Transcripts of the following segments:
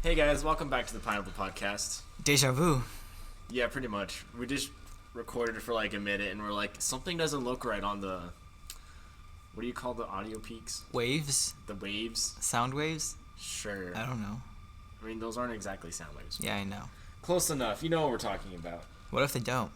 Hey guys, welcome back to the Pineapple Podcast. Deja vu. Yeah, pretty much. We just recorded for like a minute and we're like, something doesn't look right on the, what do you call the audio peaks? Waves? The waves? Sound waves? Sure. I don't know. I mean, those aren't exactly sound waves. Yeah, I know. Close enough. You know what we're talking about. What if they don't?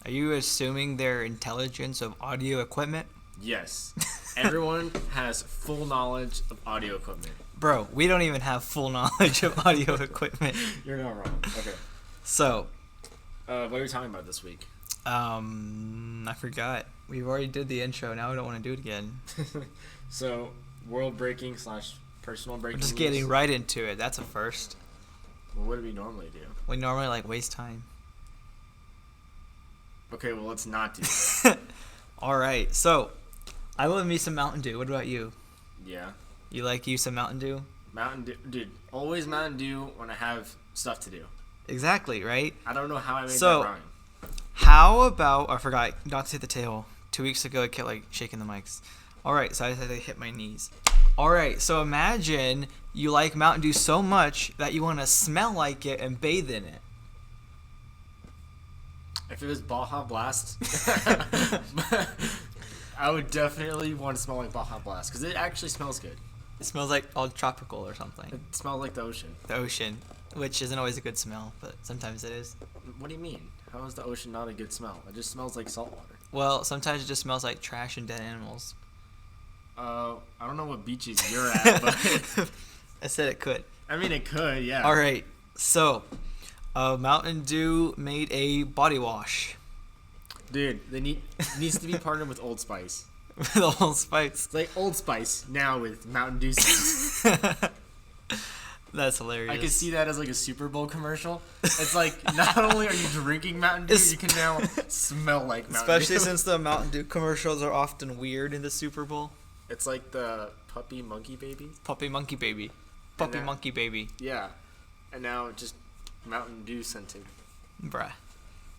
Are you assuming their intelligence of audio equipment? Yes. Everyone has full knowledge of audio equipment. Bro, we don't even have full knowledge of audio equipment. You're not wrong. Okay. So, what are we talking about this week? I forgot. We already did the intro. Now we don't want to do it again. So, world breaking / personal breaking. We're just news? getting right into it. That's a first. Well, what do we normally do? We normally waste time. Okay, well, let's not do that. All right. So, I love me some Mountain Dew. What about you? Yeah. You like you some Mountain Dew? Mountain Dew, dude. Always Mountain Dew when I have stuff to do. Exactly, right? I don't know how I made So- that rhyme. How about, I forgot, not to hit the table. 2 weeks ago, I kept shaking the mics. All right, so I had to hit my knees. All right, so imagine you like Mountain Dew so much that you want to smell like it and bathe in it. If it was Baja Blast, I would definitely want to smell like Baja Blast because it actually smells good. It smells like all tropical or something. It smells like the ocean. The ocean, which isn't always a good smell, but sometimes it is. What do you mean? How is the ocean not a good smell? It just smells like salt water. Well, sometimes it just smells like trash and dead animals. I don't know what beaches you're at, but I said it could. I mean it could, yeah. All right, so Mountain Dew made a body wash. Dude, it needs to be partnered with Old Spice. With Old Spice. It's like Old Spice now with Mountain Dew. That's hilarious. I could see that as like a Super Bowl commercial. It's like not only are you drinking Mountain Dew, you can now smell like Mountain Especially Dew. since the Mountain Dew commercials are often weird in the Super Bowl. It's like the puppy monkey baby. Puppy monkey baby. Puppy that- monkey baby. Yeah. And now just Mountain Dew scented. Bruh.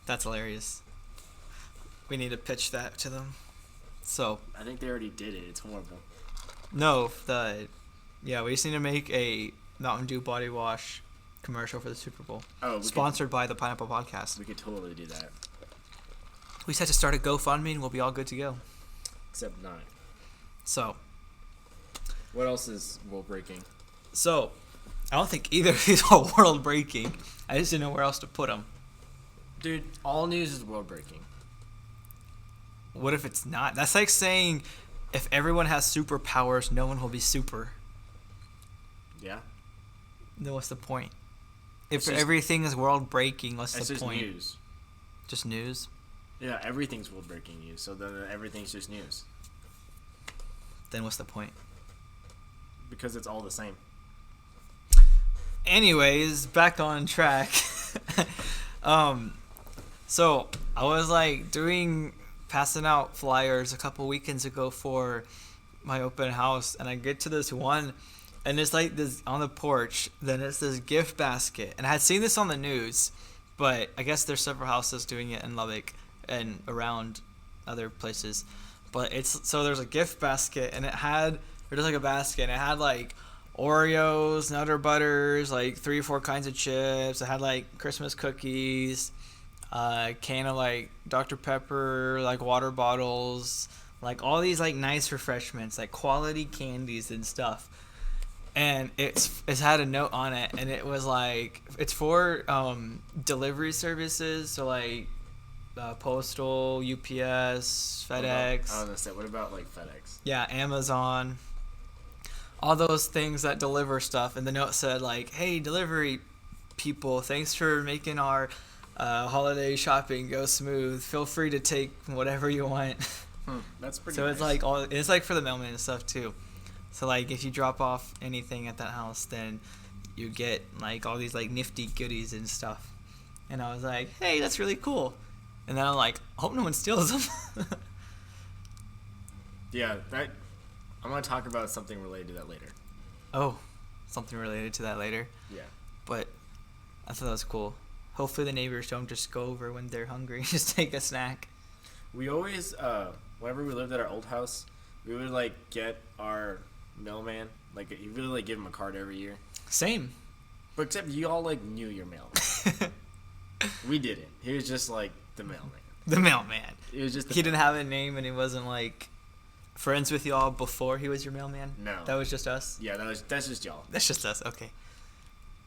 That's hilarious. We need to pitch that to them. So, I think they already did it. It's horrible. no, we just need to make a Mountain Dew body wash commercial for the Super Bowl. Oh, Sponsored by the Pineapple Podcast. we could totally do that. We just have to start a GoFundMe and we'll be all good to go. Except not. So, What else is world breaking? I don't think either of these are world breaking. I just didn't know where else to put them. Dude, all news is world breaking. What if it's not? That's like saying if everyone has superpowers, no one will be super. Yeah. Then what's the point? It's If just- everything is world breaking, what's It's the just point? news. Just news? Yeah, everything's world breaking news. So then everything's just news. Then what's the point? Because it's all the same. Anyways, back on track. So I was passing out flyers a couple weekends ago for my open house, and I get to this one, and it's like this on the porch. Then it's this gift basket, and I had seen this on the news, but I guess there's several houses doing it in Lubbock and around other places. But there's a gift basket, and there's like a basket, and it had like Oreos, Nutter Butters, like 3 or 4 kinds of chips. It had like Christmas cookies, can of like Dr. Pepper, like water bottles, like all these like nice refreshments, like quality candies and stuff. And it's had a note on it, and it was like it's for delivery services, so like Postal, UPS, FedEx. I was gonna say, what about like FedEx? Yeah, Amazon, all those things that deliver stuff. And the note said like, hey, delivery people, thanks for making our holiday shopping go smooth. Feel free to take whatever you want. That's pretty So nice. it's like it's like for the mailman and stuff too. So like if you drop off anything at that house, then you get like all these like nifty goodies and stuff. And I was like, hey, that's really cool. And then I'm like, I hope no one steals them. Yeah, I'm gonna talk about something related to that later. Oh, something related to that later. Yeah. But I thought that was cool. Hopefully the neighbors don't just go over when they're hungry, just take a snack. We always, whenever we lived at our old house, we would like get our mailman, like you really like give him a card every year. Same. But except you all like knew your mailman. We didn't. He was just like the mailman. The mailman. It was just He didn't have a name, and he wasn't like friends with y'all before he was your mailman. No. That was just us. Yeah, that's just y'all. That's just us. Okay.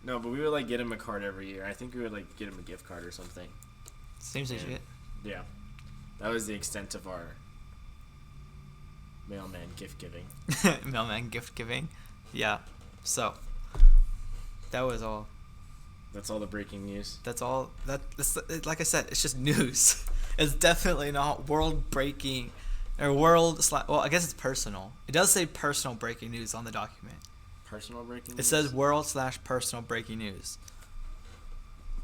No, but we would like get him a card every year. I think we would like get him a gift card or something. Seems And- legit. Yeah, that was the extent of our mailman gift giving. Mailman gift giving. Yeah. So that was all. That's all the breaking news. That's all. That's like I said. It's just news. It's definitely not world breaking, or world. Well, I guess it's personal. It does say personal breaking news on the document. Personal breaking It news? says world/personal breaking news.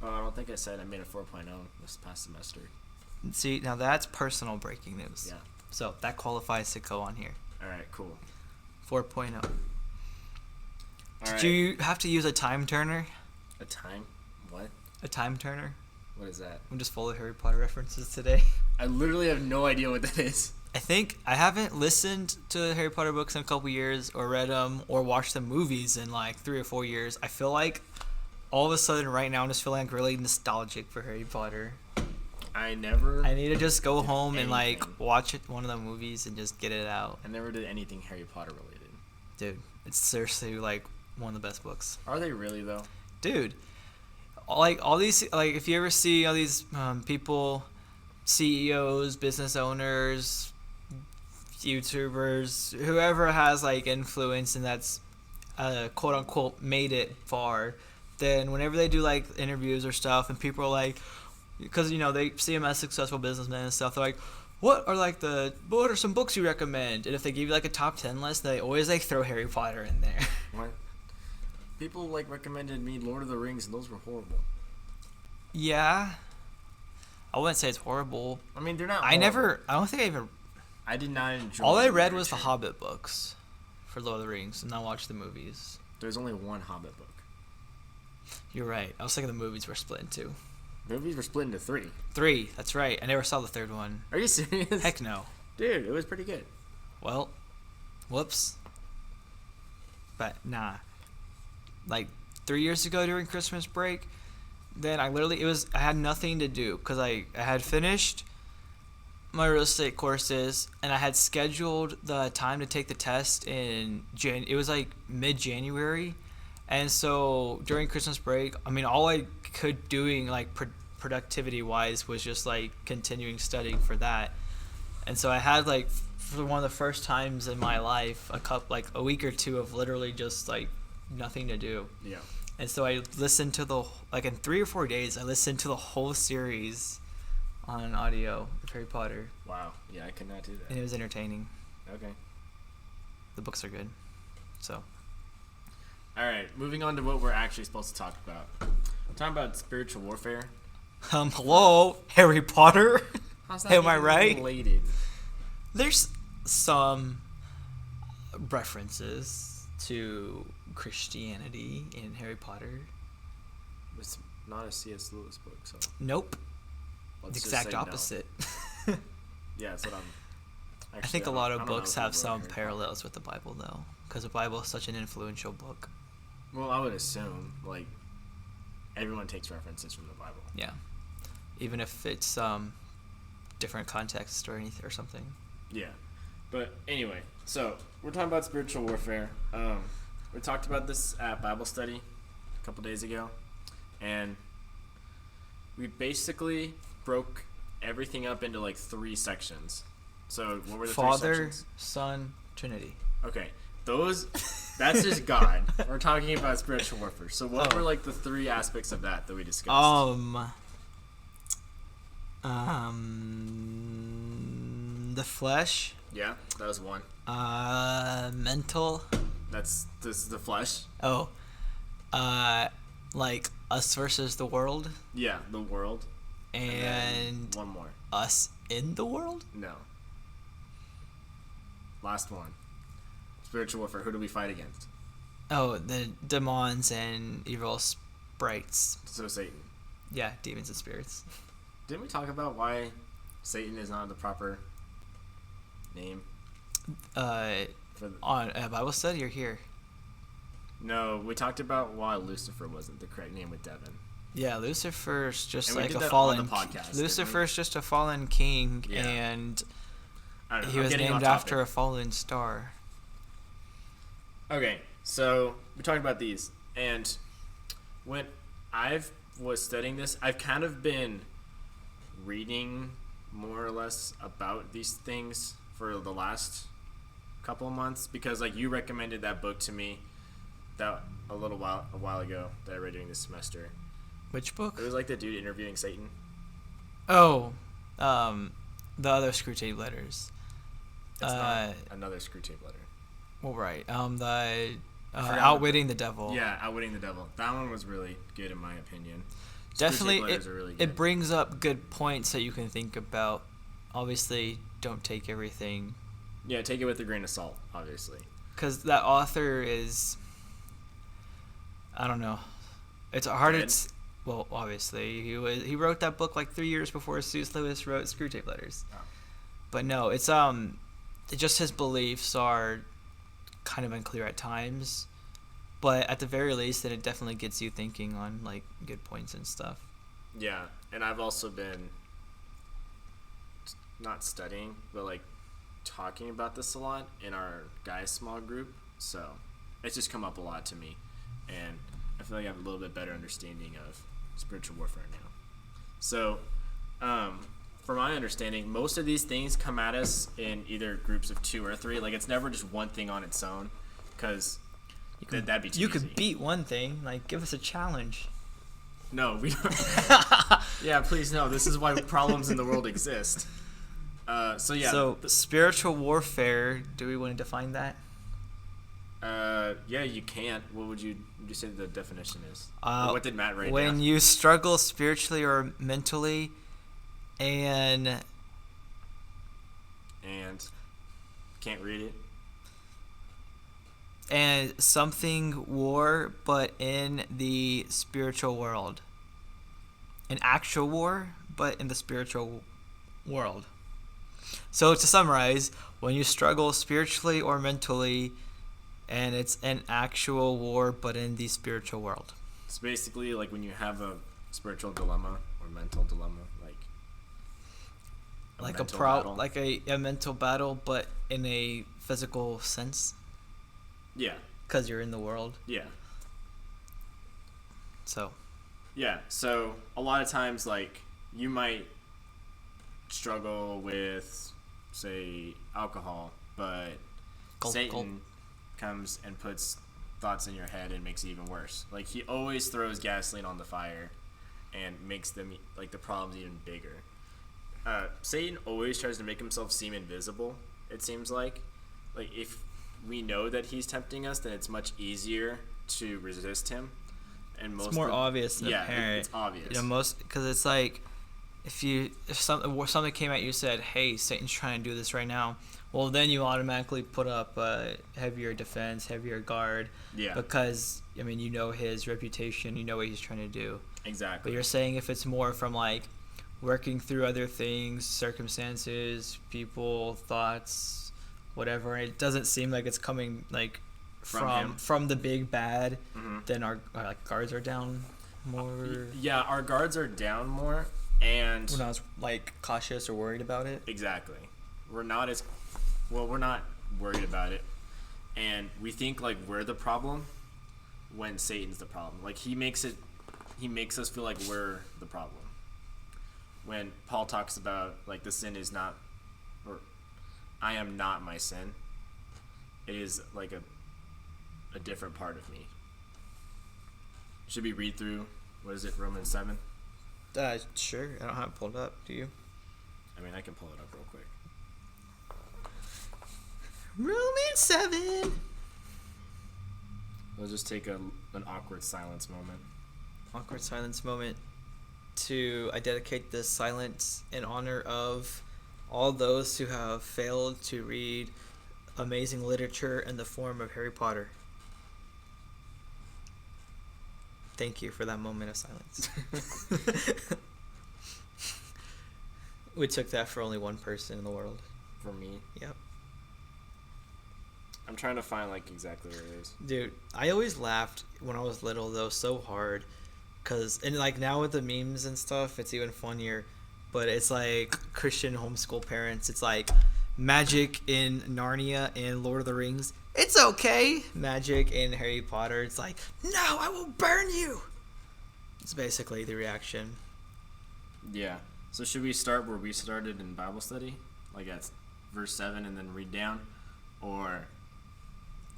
Oh, I don't think I said I made a 4.0 this past semester. See, now that's personal breaking news. Yeah. So that qualifies to go on here. All right, cool. 4.0. All Did right. you have to use a time turner? A time? What? A time turner? What is that? I'm just full of Harry Potter references today. I literally have no idea what that is. I think I haven't listened to the Harry Potter books in a couple years, or read them, or watched the movies in like 3 or 4 years. I feel like all of a sudden right now I'm just feeling like really nostalgic for Harry Potter. I never. I need to just go home and like anything. watch one of the movies and just get it out. I never did anything Harry Potter related. Dude, it's seriously like one of the best books. Are they really though? Dude, like all these, like if you ever see all these people, CEOs, business owners, YouTubers, whoever has like influence and that's quote unquote made it far, then whenever they do like interviews or stuff and people are like, because you know they see them as successful businessmen and stuff, they're like, what are some books you recommend? And if they give you like a top 10 list, they always like throw Harry Potter in there. What? People like recommended me Lord of the Rings, and those were horrible. Yeah, I wouldn't say it's horrible. I mean, they're not. I horrible. don't think I even. I did not enjoy. All I the read was the literature. Hobbit books for Lord of the Rings, and I watched the movies. There's only one Hobbit book. You're right. I was thinking the movies were split in two. Movies were split into 3. 3, that's right. I never saw the third one. Are you serious? Heck no. Dude, it was pretty good. Well, whoops. But nah. Like 3 years ago during Christmas break, then I had nothing to do because I had finished my real estate courses and I had scheduled the time to take the test in it was like mid-January. And so during Christmas break, I mean, all I could doing like productivity wise was just like continuing studying for that. And so I had like for one of the first times in my life a week or two of literally just like nothing to do. Yeah. And so I listened to in 3 or 4 days I listened to the whole series on audio of Harry Potter, Wow. Yeah, I could not do and that. it was entertaining. Okay. The books are good. So All right. Moving on to what we're actually supposed to talk about. We're talking about spiritual warfare. hello, Harry Potter. How's that Am I even right? related? There's some references to Christianity in Harry Potter. It's not a C.S. Lewis book, so Nope. let's The just exact say no. opposite. Yeah, that's what I'm. I Actually, think a don't- lot I of don't know books who have wrote some Harry Potter. parallels with the Bible, though, because the Bible is such an influential book. Well, I would assume like everyone takes references from the Bible. Yeah, even if it's different context or anything or something. Yeah, but anyway, so we're talking about spiritual warfare. We talked about this at Bible study a couple days ago, and we basically broke everything up into like 3 sections. So what were the 3 Father, sections? Son, Trinity. Okay, that's just God. We're talking about spiritual warfare. So what Oh. were like the 3 aspects of that we discussed? The flesh, Yeah, that was 1. mental. This is the flesh. Oh, like us versus the world, Yeah, the world. and then 1 more. us in the world. No. Last one. Spiritual warfare. Who do we fight against? Oh, the demons and evil sprites. So Satan. Yeah, demons and spirits. Didn't we talk about why Satan is not the proper name for the, On a Bible study or here? No, we talked about why Lucifer wasn't the correct name with Devin. Yeah, Lucifer's just And we like did a that on fallen. the podcast, didn't we? Lucifer's just a fallen king, Yeah. and I don't know. he I'm was getting named off after a topic. fallen star. Okay, so we talked about these, and when I've was studying this, I've kind of been reading more or less about these things for the last couple of months because like you recommended that book to me that a while ago that I read during this semester. Which book? It was like the dude interviewing Satan. Oh, the other Screwtape Letters. It's not another Screw Tape Letter. Well, right. The forgot Outwitting the Devil. Yeah, Outwitting the Devil. That one was really good in my opinion. Definitely, Screwtape Letters are really it good. brings up good points that you can think about. Obviously, don't take everything, Yeah, take it with a grain of salt, obviously. because that author is, I don't know, it's hard. Dead? It's well, obviously he wrote that book like 3 years before C.S. Lewis wrote Screwtape Letters. Oh. But no, it's just his beliefs are kind of unclear at times. But at the very least, then it definitely gets you thinking on like good points and stuff. Yeah, and I've also been not studying, but like talking about this a lot in our guys' small group. So it's just come up a lot to me, and I feel like I have a little bit better understanding of spiritual warfare now. So, from my understanding, most of these things come at us in either groups of 2 or 3. Like it's never just one thing on its own, because that'd be too You easy. could beat one thing. Like, give us a challenge. No, we don't. Yeah, please no. This is why problems in the world exist. So yeah. So, spiritual warfare, do we want to define that? Yeah, you can't. What would you say the definition is? Uh, Or what did Matt write When down? you struggle spiritually or mentally, and And can't read it. something war, but in the spiritual world. An actual war, but in the spiritual world. So to summarize, when you struggle spiritually or mentally, and it's an actual war, but in the spiritual world. It's basically like when you have a spiritual dilemma or mental dilemma, like mental battle. Like a mental battle, but in a physical sense, Yeah, because you're in the world. yeah, So yeah. So a lot of times, like you might struggle with, say, alcohol, but Gulp, Satan gulp. comes and puts thoughts in your head and makes it even worse. Like he always throws gasoline on the fire and makes them like the problems even bigger. Satan always tries to make himself seem invisible. It seems like if we know that he's tempting us, then it's much easier to resist him. And most it's more of- obvious than yeah, apparent. it's obvious. You know, most because it's like if something came at you and said, "Hey, Satan's trying to do this right now," well, then you automatically put up a heavier defense, heavier guard, Yeah, because I mean you know his reputation, you know what he's trying to do. exactly. But you're saying if it's more from like working through other things, circumstances, people, thoughts, whatever, it doesn't seem like it's coming like From him. from the big bad, Mhm. then our like guards are down more. Yeah, our guards are down more, and We're not as like cautious or worried about it. exactly, we're not worried about it, and we think like we're the problem when Satan's the problem. Like he makes us feel like we're the problem. When Paul talks about like the sin is not, or I am not my sin, it is like a different part of me. Should we read through, what is it, Romans 7? Sure. I don't have it pulled up. Do you? I mean, I can pull it up real quick. Romans 7. We'll just take an awkward silence moment. Awkward silence moment. I dedicate this silence in honor of all those who have failed to read amazing literature in the form of Harry Potter. Thank you for that moment of silence. We took that for only one person in the world. For me. Yep. I'm trying to find like exactly where it is. Dude, I always laughed when I was little though so hard, cause and like now with the memes and stuff, it's even funnier. But it's like Christian homeschool parents. It's like magic in Narnia and Lord of the Rings. It's okay. Magic in Harry Potter. It's like, no, I will burn you. It's basically the reaction. Yeah. So should we start where we started in Bible study, like at verse 7, and then read down, or?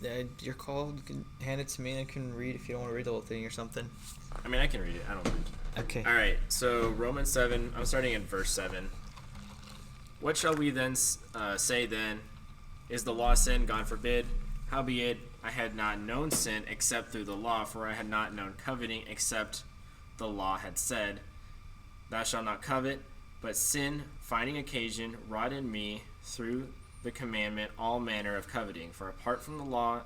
Yeah, your call. You can hand it to me, and I can read if you don't want to read the whole thing or something. I mean, I can read it. I don't mind. Okay. All right. So Romans 7. I'm starting at verse 7. What shall we then say then? Is the law sin? God forbid. Howbeit, I had not known sin except through the law, for I had not known coveting except the law had said, Thou shalt not covet. But sin, finding occasion, wrought in me through the commandment all manner of coveting. For apart from the law,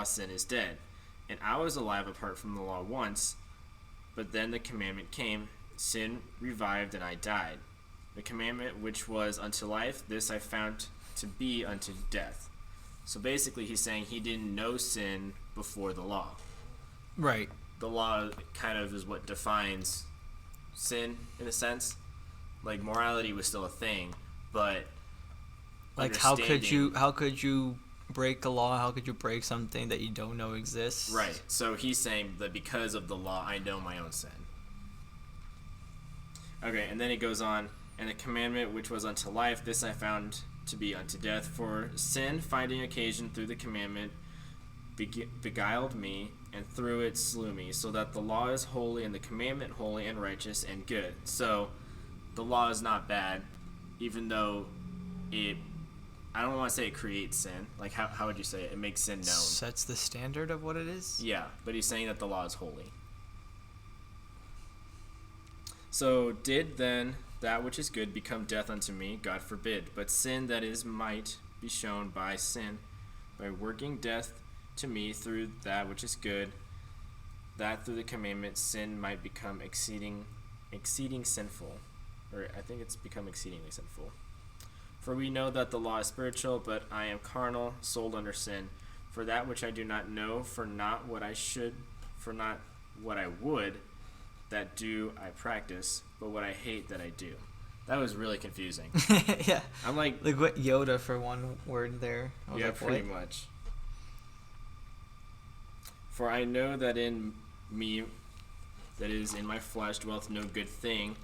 sin is dead. And I was alive apart from the law once, but then the commandment came, sin revived, and I died. The commandment which was unto life, this I found to be unto death. So basically he's saying he didn't know sin before the law. Right. The law kind of is what defines sin in a sense. Like morality was still a thing, but like how could you break a law? How could you break something that you don't know exists? Right. So he's saying that because of the law, I know my own sin. Okay, and then he goes on, and the commandment which was unto life, this I found to be unto death. For sin, finding occasion through the commandment, beguiled me, and through it slew me, so that the law is holy, and the commandment holy and righteous and good. So the law is not bad, even though I don't want to say it creates sin. Like, how would you say it? It makes sin known. Sets the standard of what it is? Yeah, but he's saying that the law is holy. So did then that which is good become death unto me? God forbid. But sin that is might be shown by sin, by working death to me through that which is good, that through the commandment sin might become exceeding sinful. Or I think it's become exceedingly sinful. For we know that the law is spiritual, but I am carnal, sold under sin. For that which I do not know, for not what I would, that do I practice, but what I hate that I do. That was really confusing. Yeah. I'm like what Yoda for one word there. I was yeah, like, pretty what? much. For I know that in me, that is in my flesh, dwelleth no good thing.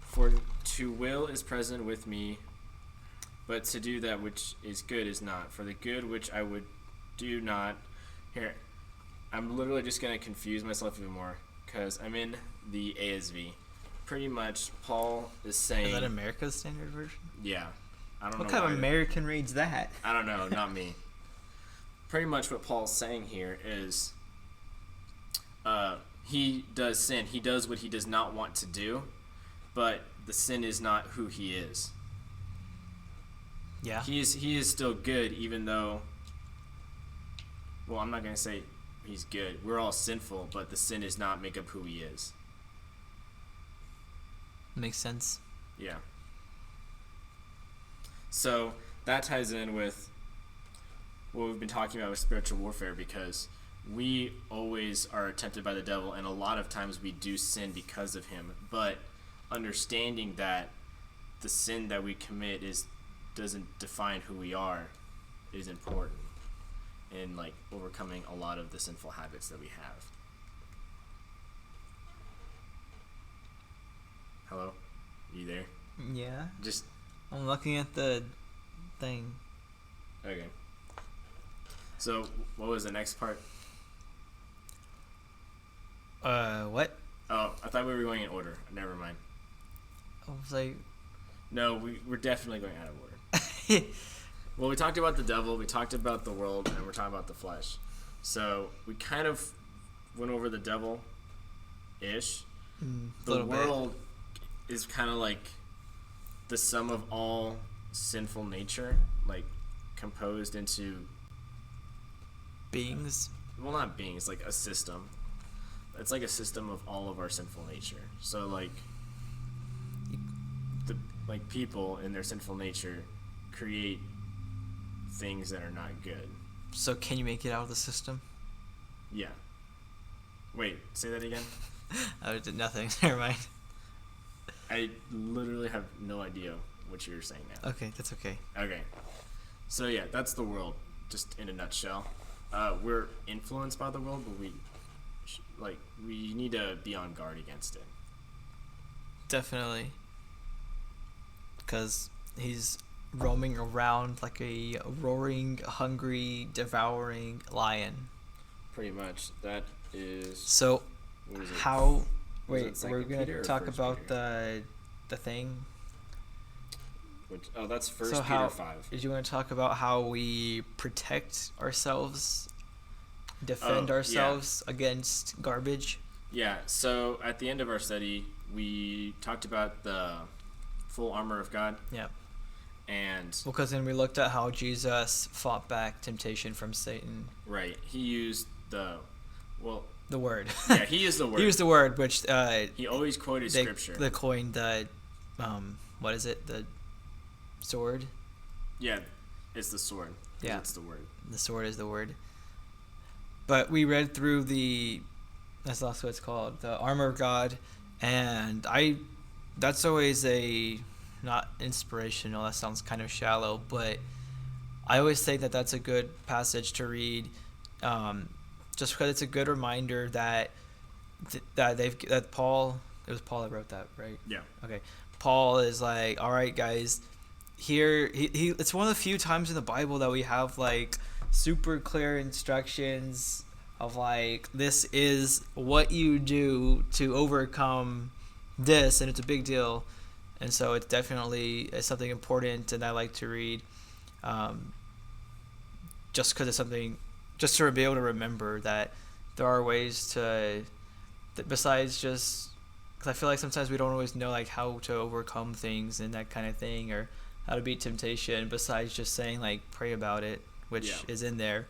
For to will is present with me, but to do that which is good is not. For the good which I would do not. Here, I'm literally just going to confuse myself even more, because I'm in the ASV. Pretty much, Paul is saying... Is that America's Standard Version? Yeah. I don't know. What kind of American reads that? I don't know, not me. Pretty much what Paul's saying here is... he does sin. He does what he does not want to do, but the sin is not who he is. Yeah. He is still good, even though... Well, I'm not going to say he's good. We're all sinful, but the sin does not make up who he is. Makes sense. Yeah. So that ties in with what we've been talking about with spiritual warfare, because we always are tempted by the devil, and a lot of times we do sin because of him. But understanding that the sin that we commit doesn't define who we are is important in like overcoming a lot of the sinful habits that we have. Hello? You there? Yeah. Just I'm looking at the thing. okay. So what was the next part? What? Oh, I thought we were going in order. Never mind. I was like... No, we're definitely going out of order. Well, we talked about the devil, we talked about the world, and we're talking about the flesh. So we kind of went over the devil-ish. The world is kind of like the sum of all sinful nature, like composed into... beings? Well, not beings, like a system. It's like a system of all of our sinful nature. So, like, people in their sinful nature create things that are not good. So can you make it out of the system? Yeah. Wait, say that again? I did nothing. Never mind. I literally have no idea what you're saying now. Okay, that's okay. Okay. So yeah, that's the world, just in a nutshell. We're influenced by the world, but we need to be on guard against it. Definitely. Because he's roaming around like a roaring, hungry, devouring lion. Pretty much. That is. So, What is it? how? Was it Wait, Second we're gonna Peter or talk First about Peter? the thing. That's First So Peter how 5. did you want to talk about how we protect ourselves, defend Oh, yeah. ourselves against garbage? Yeah. So at the end of our study, we talked about the full armor of God, Yeah. and Because then we looked at how Jesus fought back temptation from Satan. right, he used the The word. yeah, he used the word. He used the word, which He always quoted scripture. they coined the what is it? The sword. Yeah, it's the sword. 'Cause Yeah. it's the word. The sword is the word. But we read through that's also what it's called, the armor of God, and that's always not inspirational. That sounds kind of shallow, but I always think that that's a good passage to read, just because it's a good reminder that Paul. It was Paul that wrote that, right? Yeah. Okay. Paul is like, all right, guys. Here, it's one of the few times in the Bible that we have like super clear instructions of like, this is what you do to overcome this, and it's a big deal. And so it's definitely something important, and I like to read, just because it's something, just to be able to remember that there are ways to, that besides just, because I feel like sometimes we don't always know like how to overcome things and that kind of thing, or how to beat temptation, besides just saying like pray about it, which Yeah. is in there.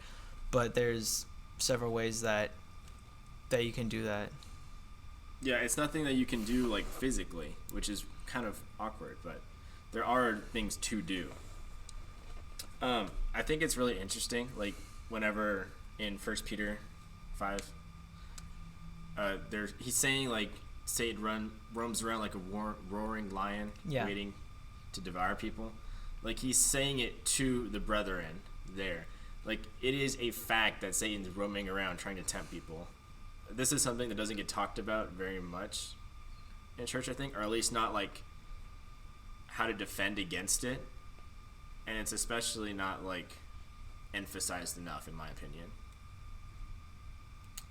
But there's several ways that you can do that. Yeah, it's nothing that you can do like physically, which is kind of awkward, but there are things to do. I think it's really interesting, like whenever in 1 Peter 5, he's saying like Satan roams around like a roaring lion, Yeah. waiting to devour people. Like he's saying it to the brethren there. Like it is a fact that Satan's roaming around trying to tempt people. This is something that doesn't get talked about very much in church, I think, or at least not like how to defend against it. And it's especially not like emphasized enough, in my opinion.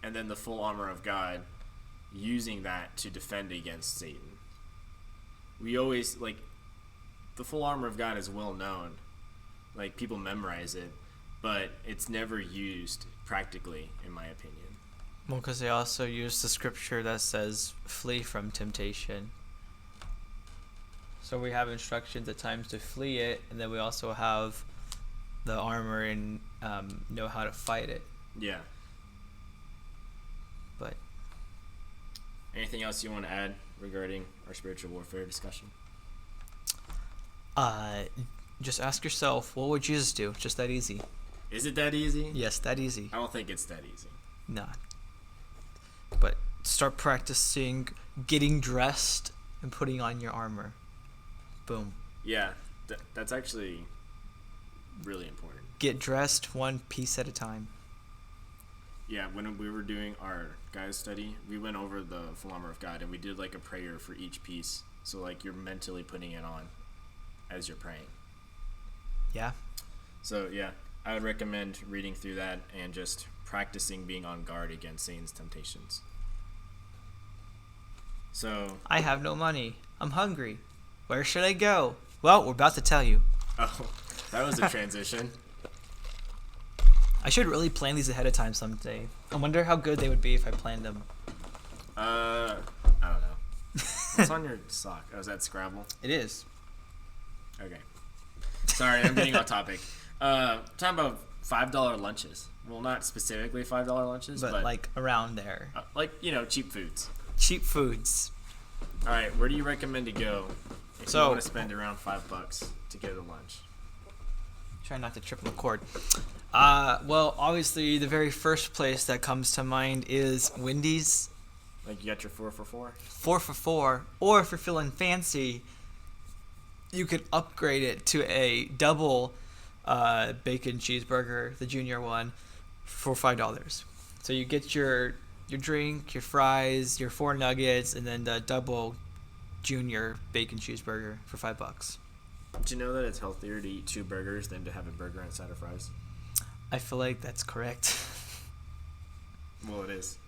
And then the full armor of God, using that to defend against Satan. We always like the full armor of God is well known. Like people memorize it, but it's never used practically, in my opinion. Well, because they also use the scripture that says flee from temptation. So we have instructions at times to flee it, and then we also have the armor and know how to fight it. Yeah. But Anything else you want to add regarding our spiritual warfare discussion? just ask yourself, what would Jesus do? Just that easy. Is it that easy? Yes, that easy. I don't think it's that easy. Not. But start practicing getting dressed and putting on your armor. Boom. Yeah, that's actually really important. Get dressed one piece at a time. Yeah, when we were doing our guys study, we went over the full armor of God, and we did like a prayer for each piece. So like you're mentally putting it on as you're praying. Yeah. So yeah, I would recommend reading through that and just practicing being on guard against Satan's temptations. So I have no money. I'm hungry. Where should I go? Well, we're about to tell you. oh, that was a transition. I should really plan these ahead of time someday. I wonder how good they would be if I planned them. I don't know. What's on your sock? Oh, is that Scrabble? It is. Okay. Sorry, I'm getting off topic. Talking about $5 lunches. Well, not specifically $5 lunches, But like around there. like cheap foods. Cheap foods. All right, where do you recommend to go if you So- want to spend around $5 to go to lunch? Try not to trip on the cord. Well, obviously, the very first place that comes to mind is Wendy's. Like, you got your 4 for 4? 4 for 4. Or if you're feeling fancy, you could upgrade it to a double bacon cheeseburger, the junior one, for $5. So you get your drink, your fries, your 4 nuggets, and then the double junior bacon cheeseburger for $5. Do you know that it's healthier to eat 2 burgers than to have a burger and a side of fries? I feel like that's correct. Well, it is.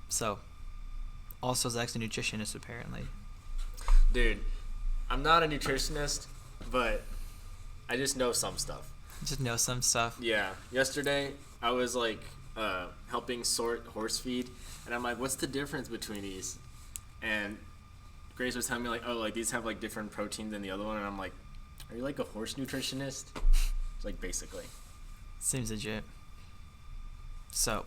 So, also Zach's a nutritionist apparently. Dude, I'm not a nutritionist, but I just know some stuff. Just know some stuff. Yeah. Yesterday, I was like helping sort horse feed, and I'm like, what's the difference between these? And Grace was telling me like, oh, like these have like different protein than the other one, and I'm like, are you like a horse nutritionist? It's like basically. Seems legit. So,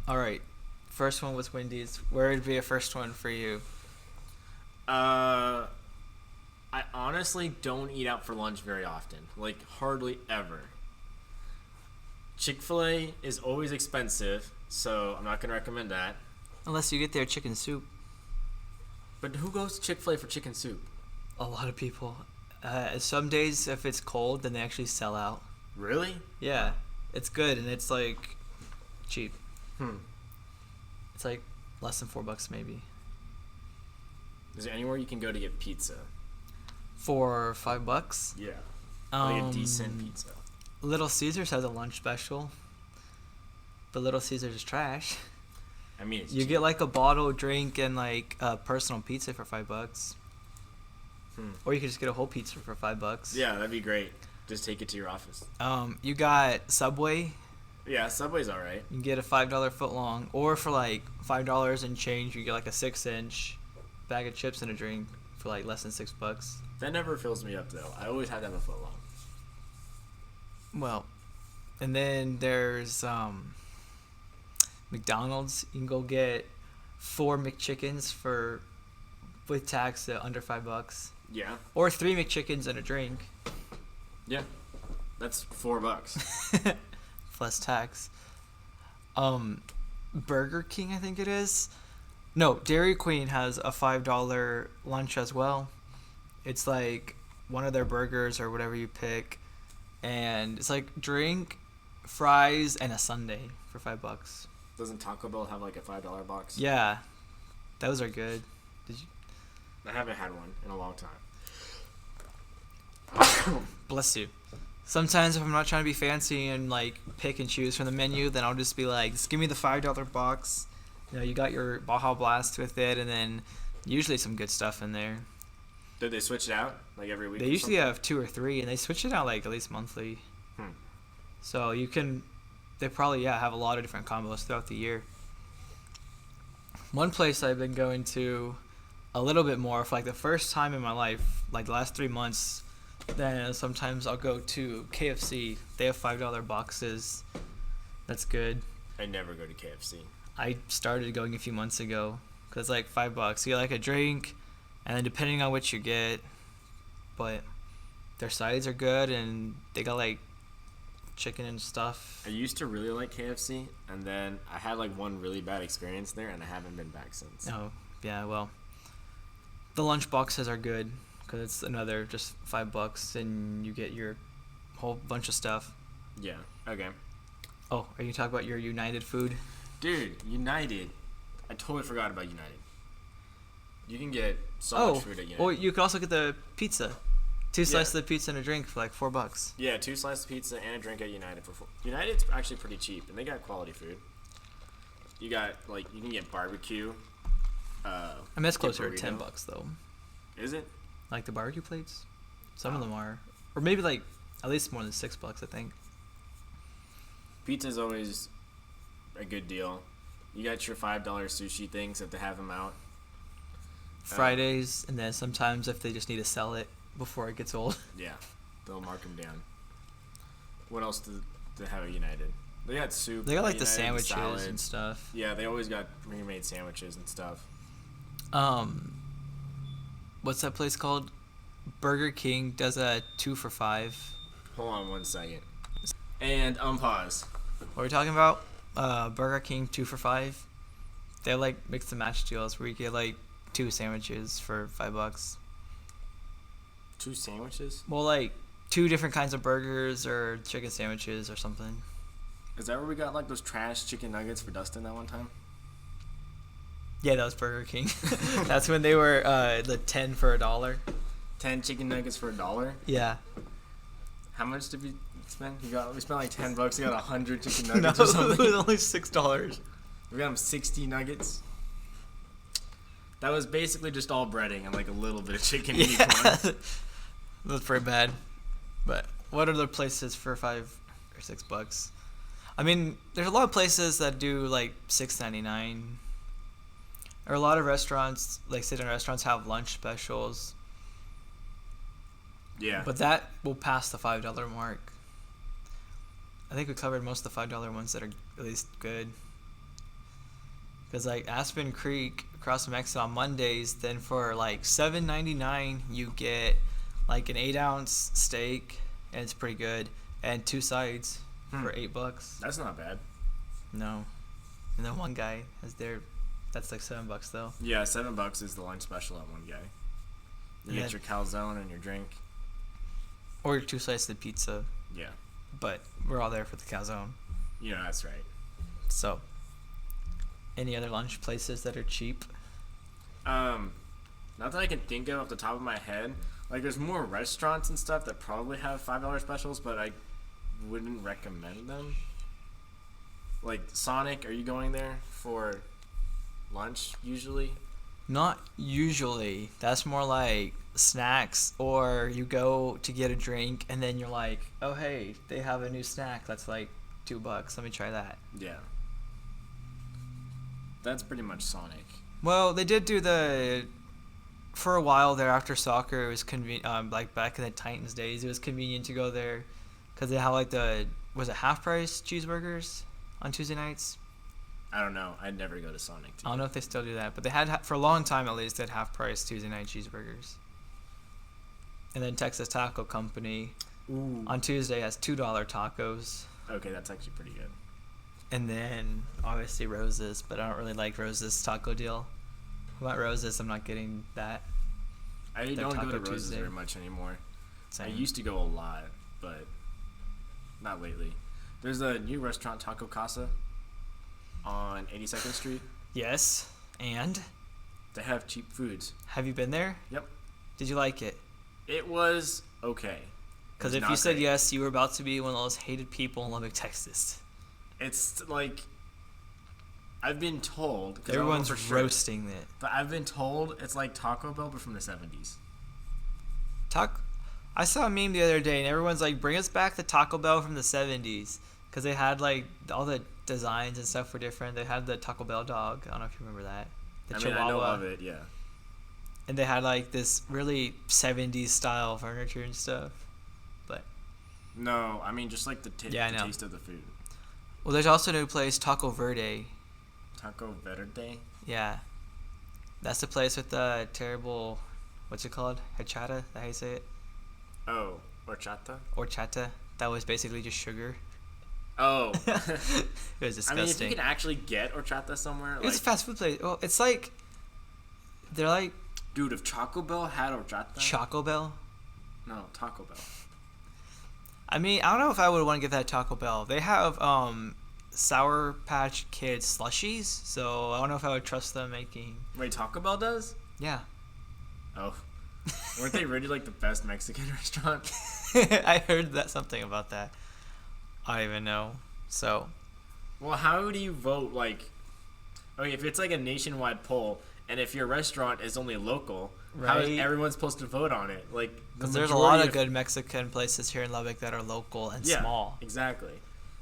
all right. First one was Wendy's. Where would be a first one for you? I honestly don't eat out for lunch very often. Like, hardly ever. Chick-fil-A is always expensive, so I'm not going to recommend that. Unless you get their chicken soup. But who goes to Chick-fil-A for chicken soup? A lot of people. Some days, if it's cold, then they actually sell out. Really? Yeah. It's good, and it's, like, cheap. It's, like, less than $4 maybe. Is there anywhere you can go to get pizza? For $5? Yeah. Like a decent pizza. Little Caesars has a lunch special. But Little Caesars is trash. I mean, it's You cheap. get like a bottle drink and like a personal pizza for $5. Or you could just get a whole pizza for $5. Yeah, that'd be great. Just take it to your office. You got Subway. Yeah, Subway's all right. You can get a $5 foot long, or for like $5 and change, you get like a 6-inch bag of chips and a drink for like less than $6. That never fills me up though. I always have to have a foot long. Well, and then there's McDonald's. You can go get 4 McChickens with tax at under $5, Yeah. or 3 McChickens and a drink. Yeah. That's $4. Plus tax. Burger King, I think it is. No, Dairy Queen has a $5 lunch as well. It's like one of their burgers or whatever you pick, and it's like drink, fries, and a sundae for $5. Doesn't Taco Bell have like a $5 box? Yeah, those are good. Did you? I haven't had one in a long time. Bless you. Sometimes if I'm not trying to be fancy and like pick and choose from the menu, then I'll just be like, just give me the $5 box. You know, you got your Baja Blast with it, and then usually some good stuff in there. Did they switch it out like every week? They usually have 2 or 3, and they switch it out like at least monthly. So you can, they probably have a lot of different combos throughout the year. One place I've been going to a little bit more for like the first time in my life, like the last 3 months. Then sometimes I'll go to KFC. They have $5 boxes. That's good. I never go to KFC. I started going a few months ago because it's like $5. You get like a drink, and then depending on what you get, but their sides are good, and they got like chicken and stuff. I used to really like KFC, and then I had like one really bad experience there, and I haven't been back since. Oh, yeah, well, the lunch boxes are good because it's another just $5, and you get your whole bunch of stuff. Yeah. Okay. Oh, are you talking about your United food? Dude, United. I totally forgot about United. You can get so much food at United. Or you could also get the pizza. 2 slices of pizza and a drink for like $4. Yeah, 2 slices of pizza and a drink at United for United's actually pretty cheap, and they got quality food. You got like you can get barbecue. I mean, it's closer to burrito. $10 though. Is it? Like the barbecue plates, some of them are, or maybe like at least more than $6, I think. Pizza's always a good deal. You got your $5 sushi things if they have them out. Fridays, and then sometimes if they just need to sell it before it gets old. Yeah, they'll mark them down. What else do they have at United? They got soup. They got like at the United, sandwiches salads. and stuff. Yeah, they always got pre-made sandwiches and stuff. What's that place called? Burger King does a 2 for $5. Hold on 1 second. And unpause. What are we talking about? Burger King 2 for $5. They have like mix and match deals where you get like 2 sandwiches for $5. 2 sandwiches? Well, like 2 different kinds of burgers or chicken sandwiches or something. Is that where we got like those trash chicken nuggets for Dustin that one time? Yeah, that was Burger King. That's when they were the 10 for $1. 10 chicken nuggets for $1? Yeah. How much did we spend? We spent like $10. We got 100 chicken No, nuggets or it something. was only $6. We got him 60 nuggets. That was basically just all breading and like a little bit of chicken in each one. That's pretty bad. But what other places for $5 or $6? I mean, there's a lot of places that do like $6.99. Or a lot of restaurants, like sit-down restaurants, have lunch specials. Yeah. But that will pass the $5 mark. I think we covered most of the $5 ones that are at least good. Because like Aspen Creek across from Mexico on Mondays, then for like $7.99 you get like an 8-ounce steak, and it's pretty good, and 2 sides for $8. That's not bad. No. And then one guy has their, that's like $7 though. Yeah, $7 is the lunch special at one guy. You Yeah. get your calzone and your drink. Or 2 slices of pizza, Yeah. but we're all there for the calzone. You know, that's right. So, any other lunch places that are cheap? Not that I can think of off the top of my head. Like, there's more restaurants and stuff that probably have $5 specials, but I wouldn't recommend them. Like, Sonic, are you going there for lunch usually? Not usually. That's more like snacks, or you go to get a drink and then you're like, oh hey, they have a new snack that's like $2. Let me try that. Yeah. That's pretty much Sonic. Well, they did do for a while there after soccer. It was convenient. Like back in the Titans days, it was convenient to go there because they have like was it half price cheeseburgers on Tuesday nights? I don't know. I'd never go to Sonic. I don't know if they still do that, but they had for a long time at least. They had half price Tuesday night cheeseburgers. And then Texas Taco Company Ooh. on Tuesday has $2 tacos. Okay, that's actually pretty good. And then obviously Rose's, but I don't really like Rose's taco deal. If I want Rose's, I'm not getting that. I Their don't go Taco to Rose's Tuesday. very much anymore. Same. I used to go a lot, but not lately. There's a new restaurant, Taco Casa, on 82nd Street. Yes. And They have cheap foods. have you been there? Yep. Did you like it? It was okay. Because It's if you not said great. yes, you were about to be one of those hated people in Lubbock, Texas. It's like, I've been told, 'cause I don't know Everyone's for sure, roasting it. but I've been told it's like Taco Bell but from the 70s. I saw a meme the other day, and everyone's like, bring us back the Taco Bell from the 70s. Because they had like all the designs and stuff were different. They had the Taco Bell dog. I don't know if you remember that. The I mean, I know of it, yeah. And they had like this really 70s style furniture and stuff. But No, I mean just like the Yeah, I know. taste of the food. well, there's also a new place, Taco Verde. Taco Verde? Yeah, that's the place with the terrible, what's it called? Horchata? Is that how you say it? Oh, horchata? Horchata. That was basically just sugar. Oh. It was I mean, if disgusting. you can actually get horchata somewhere, It's a like, fast food place. Well, it's like they're like dude, if Taco Bell had horchata, Choco Bell. no, Taco Bell. I mean, I don't know if I would want to get that at Taco Bell. They have Sour Patch Kids slushies, so I don't know if I would trust them making. Wait, Taco Bell does? Yeah. Oh, weren't they really like the best Mexican restaurant? I heard that something about that. I don't even know. So Well, how do you vote? Like, okay, if it's like a nationwide poll, and if your restaurant is only local, how is Right. everyone supposed to vote on it? Like, the because there's a lot majority of good Mexican places here in Lubbock that are local and yeah, small. exactly.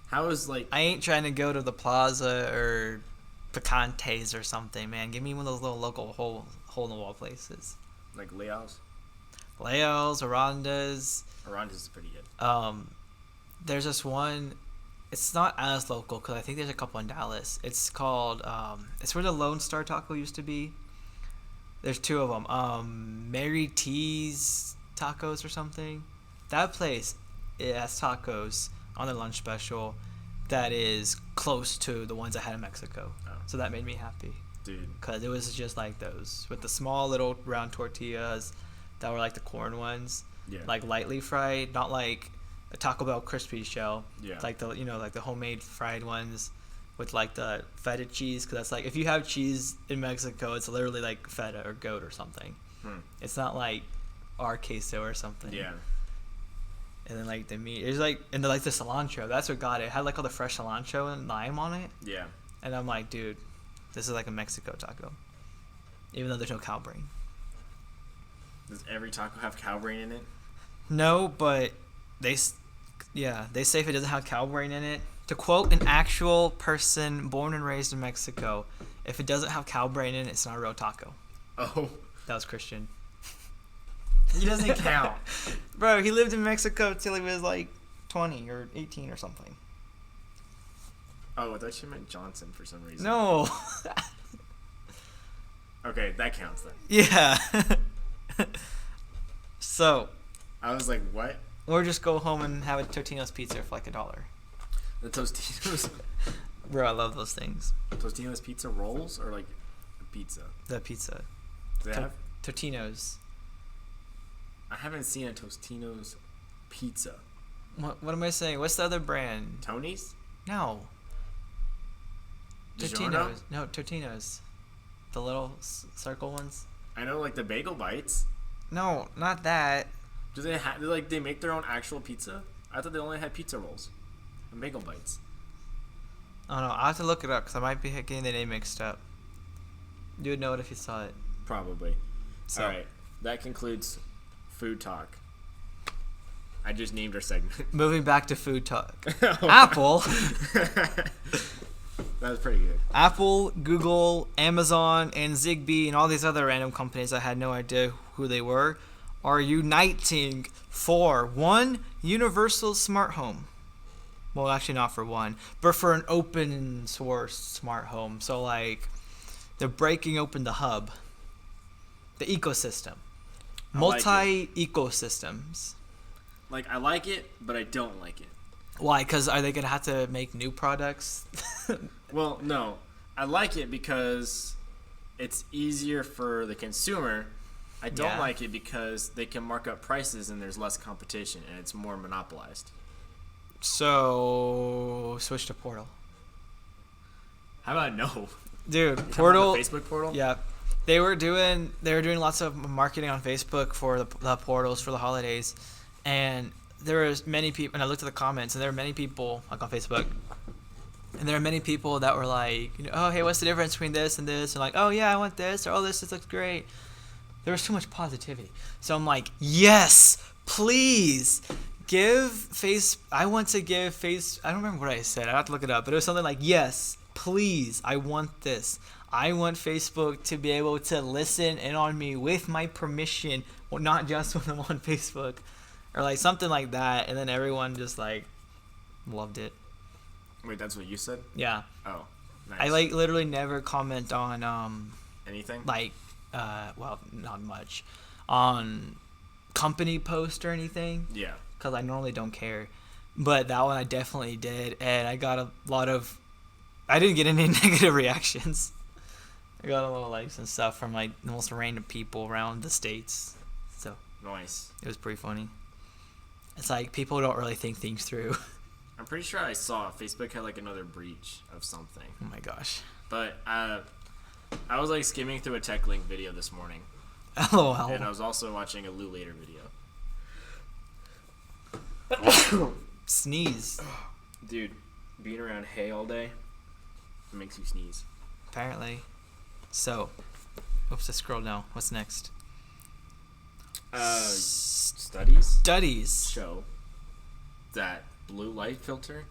How is like I ain't trying to go to the Plaza or Picantes or something, man. Give me one of those little local hole in the wall places. Leo's? Leo's, Aranda's. Aranda's is pretty good. There's this one. It's not as local because I think there's a couple in Dallas. It's called. It's where the Lone Star Taco used to be. There's 2 of them. Mary T's Tacos or something. That place it has tacos on their lunch special that is close to the ones I had in Mexico. Oh. So that made me happy. Dude. Because it was just like those with the small little round tortillas that were like the corn ones. Yeah. Like lightly fried, not like a Taco Bell crispy shell. Yeah. Like the like the homemade fried ones with like the feta cheese, because that's like if you have cheese in Mexico, it's literally like feta or goat or something. It's not like our queso or something. Yeah. And then like the meat, it's like and the, like the cilantro. That's what got it. It had like all the fresh cilantro and lime on it. Yeah. And I'm like, dude, this is like a Mexico taco, even though there's no cow brain. Does every taco have cow brain in it? No, but they say if it doesn't have cow brain in it. To quote an actual person born and raised in Mexico, if it doesn't have cow brain in it, it's not a real taco. Oh. That was Christian. He doesn't count. Bro, he lived in Mexico till he was like 20 or 18 or something. Oh, I thought you meant Johnson for some reason. No. Okay, that counts then. Yeah. So, I was like, what? or just go home and have a Totino's pizza for like $1. The Tostitos. Bro, I love those things. Tostitos pizza rolls or like a pizza? The pizza. Do they have? Totino's. I haven't seen a Tostitos pizza. What am I saying? What's the other brand? Tony's? No. DiGiorno? Totino's. No, Totino's. The little circle ones. I know, like the bagel bites. No, not that. Do they have? Like they make their own actual pizza? I thought they only had pizza rolls and bagel bites. Oh no, I have to look it up because I might be getting the name mixed up. You would know it if you saw it. Probably. So. All right, that concludes food talk. I just named our segment. Moving back to food talk. Apple. That was pretty good. Apple, Google, Amazon, and Zigbee, and all these other random companies I had no idea who they were, are uniting for one universal smart home. Well, actually not for one, but for an open source smart home. So like, they're breaking open the hub, the ecosystem, multi ecosystems. Like I like it, but I don't like it. Why? Because are they gonna have to make new products? Well, no. I like it because it's easier for the consumer. I don't Yeah. like it because they can mark up prices and there's less competition and it's more monopolized. So switch to Portal, How about no? dude. Talking Portal. about the Facebook portal? Yeah, they were doing lots of marketing on Facebook for the portals for the holidays, and there was many people. And I looked at the comments, and there were many people like on Facebook, and there are many people that were like, oh hey, what's the difference between this and this? And like, oh yeah, I want this, or oh this looks great. There was too much positivity, so I'm like, yes, please. I want to give Face. I don't remember what I said. I have to look it up. But it was something like, yes, please. I want this. I want Facebook to be able to listen in on me with my permission. Well, not just when I'm on Facebook. Or like something like that. And then everyone just like loved it. Wait, that's what you said? Yeah. Oh, nice. I like literally never comment on anything? like well, not much. On company post or anything. Yeah. Because I normally don't care. But that one I definitely did. And I got a lot of... I didn't get any negative reactions. I got a lot of likes and stuff from like the most random people around the States. So Nice. it was pretty funny. It's like people don't really think things through. I'm pretty sure I saw Facebook had like another breach of something. Oh my gosh. But I was like skimming through a tech link video this morning. LOL. And I was also watching a Lou Later video. Sneeze. Dude, being around hay all day, it makes you sneeze. Apparently. So, oops, I scrolled now. What's next? Studies Studies. show that blue light filter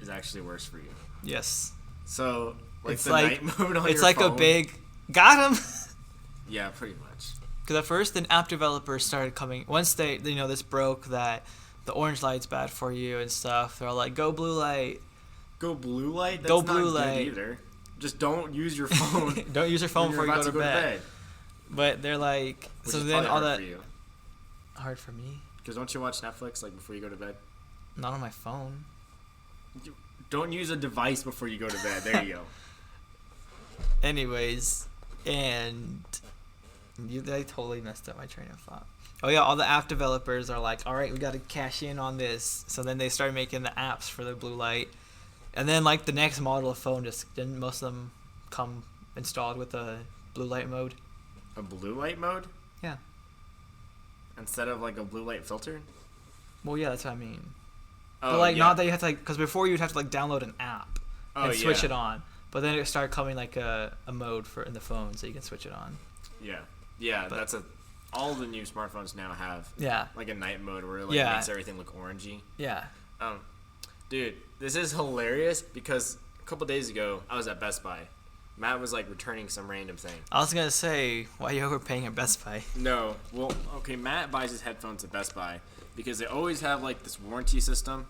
is actually worse for you. Yes. So, like It's the like- night mode on It's your like phone, a big... Got him! Yeah, pretty much. Because at first, then app developers started coming... Once they, this broke that the orange light's bad for you and stuff, they're all like, go blue light. Go blue light? That's Go not blue good light. Either. Just don't use your phone. Don't use your phone when you're before you about go to bed. But they're like... Which so is then probably all hard that... for you. Hard for me? Because don't you watch Netflix like before you go to bed? Not on my phone. Don't use a device before you go to bed. There you go. Anyways, and I totally messed up my train of thought. Oh yeah, all the app developers are like, all right, we got to cash in on this. So then they started making the apps for the blue light, and then like the next model of phone just didn't most of them come installed with a blue light mode. A blue light mode? Yeah. Instead of like a blue light filter? Well, yeah, that's what I mean. Oh, But like yeah. not that you have to like, because before you'd have to like download an app and switch yeah. it on. But then it started coming like a mode for in the phone, so you can switch it on. Yeah, But- that's all the new smartphones now have. Yeah. Like a night mode where it like Yeah. makes everything look orangey. Yeah. Dude, this is hilarious because a couple days ago I was at Best Buy. Matt was like returning some random thing. I was gonna say, why are you overpaying at Best Buy? No, well, okay, Matt buys his headphones at Best Buy because they always have like this warranty system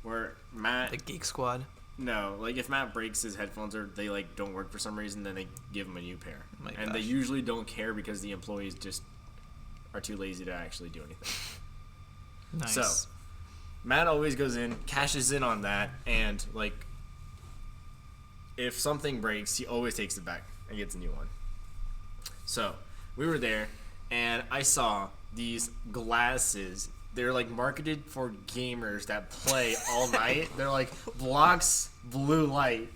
where Matt The Geek Squad. no, like if Matt breaks his headphones or they like don't work for some reason, then they give him a new pair. Oh my And they gosh. usually don't care because the employees just are too lazy to actually do anything. Nice. So, Matt always goes in, cashes in on that, and like if something breaks, he always takes it back and gets a new one. So, we were there and I saw these glasses. They're like marketed for gamers that play all night. They're like blocks blue light.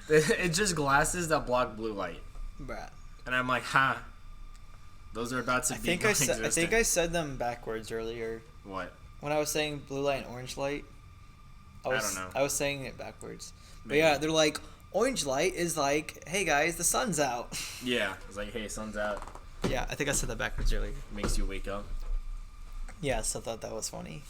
It's just glasses that block blue light. Bruh. And I'm like, huh. Those are about to I be think non-existent. I said them backwards earlier. What? When I was saying blue light and orange light, I don't know. I was saying it backwards. But Maybe. yeah, they're like, orange light is like, hey guys, the sun's out. Yeah. It's like, hey, sun's out. Yeah, I think I said that backwards earlier. Makes you wake up. Yeah, so I thought that was funny.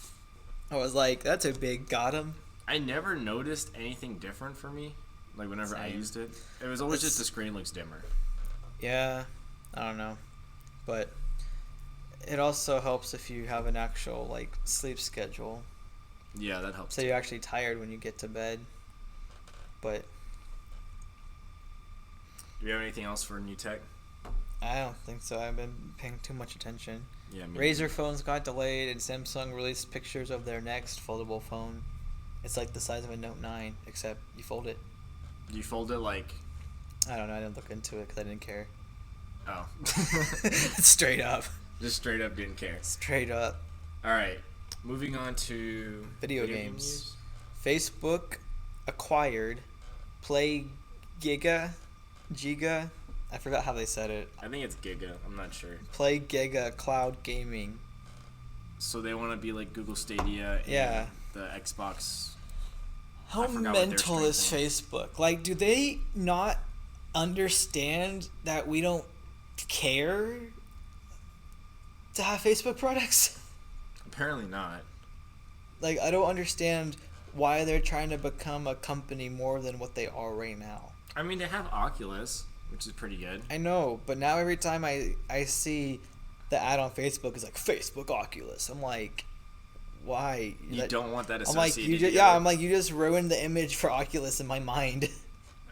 I was like, that's a big got him. I never noticed anything different for me. Like whenever I Same. used it, it was always It's- just the screen looks dimmer. Yeah, I don't know. But it also helps if you have an actual like sleep schedule. Yeah, that helps. So you're actually tired when you get to bed. But Do we have anything else for new tech? I don't think so. I've been paying too much attention. Yeah, Razer phones got delayed, and Samsung released pictures of their next foldable phone. It's like the size of a Note 9, except you fold it. Do you fold it like? I don't know. I didn't look into it because I didn't care. Oh, Straight up. just straight up didn't care. Straight up. All right, moving on to Video game games. Facebook acquired Play Giga. I forgot how they said it. I think it's Giga. I'm not sure. Play Giga Cloud Gaming. So they want to be like Google Stadia. And Yeah. The Xbox. How I forgot what their mental is strength Facebook? Like, do they not understand that we don't care to have Facebook products? Apparently not. Like, I don't understand why they're trying to become a company more than what they are right now. I mean, they have Oculus, which is pretty good. I know, but now every time I see the ad on Facebook, it's like Facebook Oculus. I'm like, why? You don't want that I'm associated. like, you just, together. yeah, I'm like, you just ruined the image for Oculus in my mind.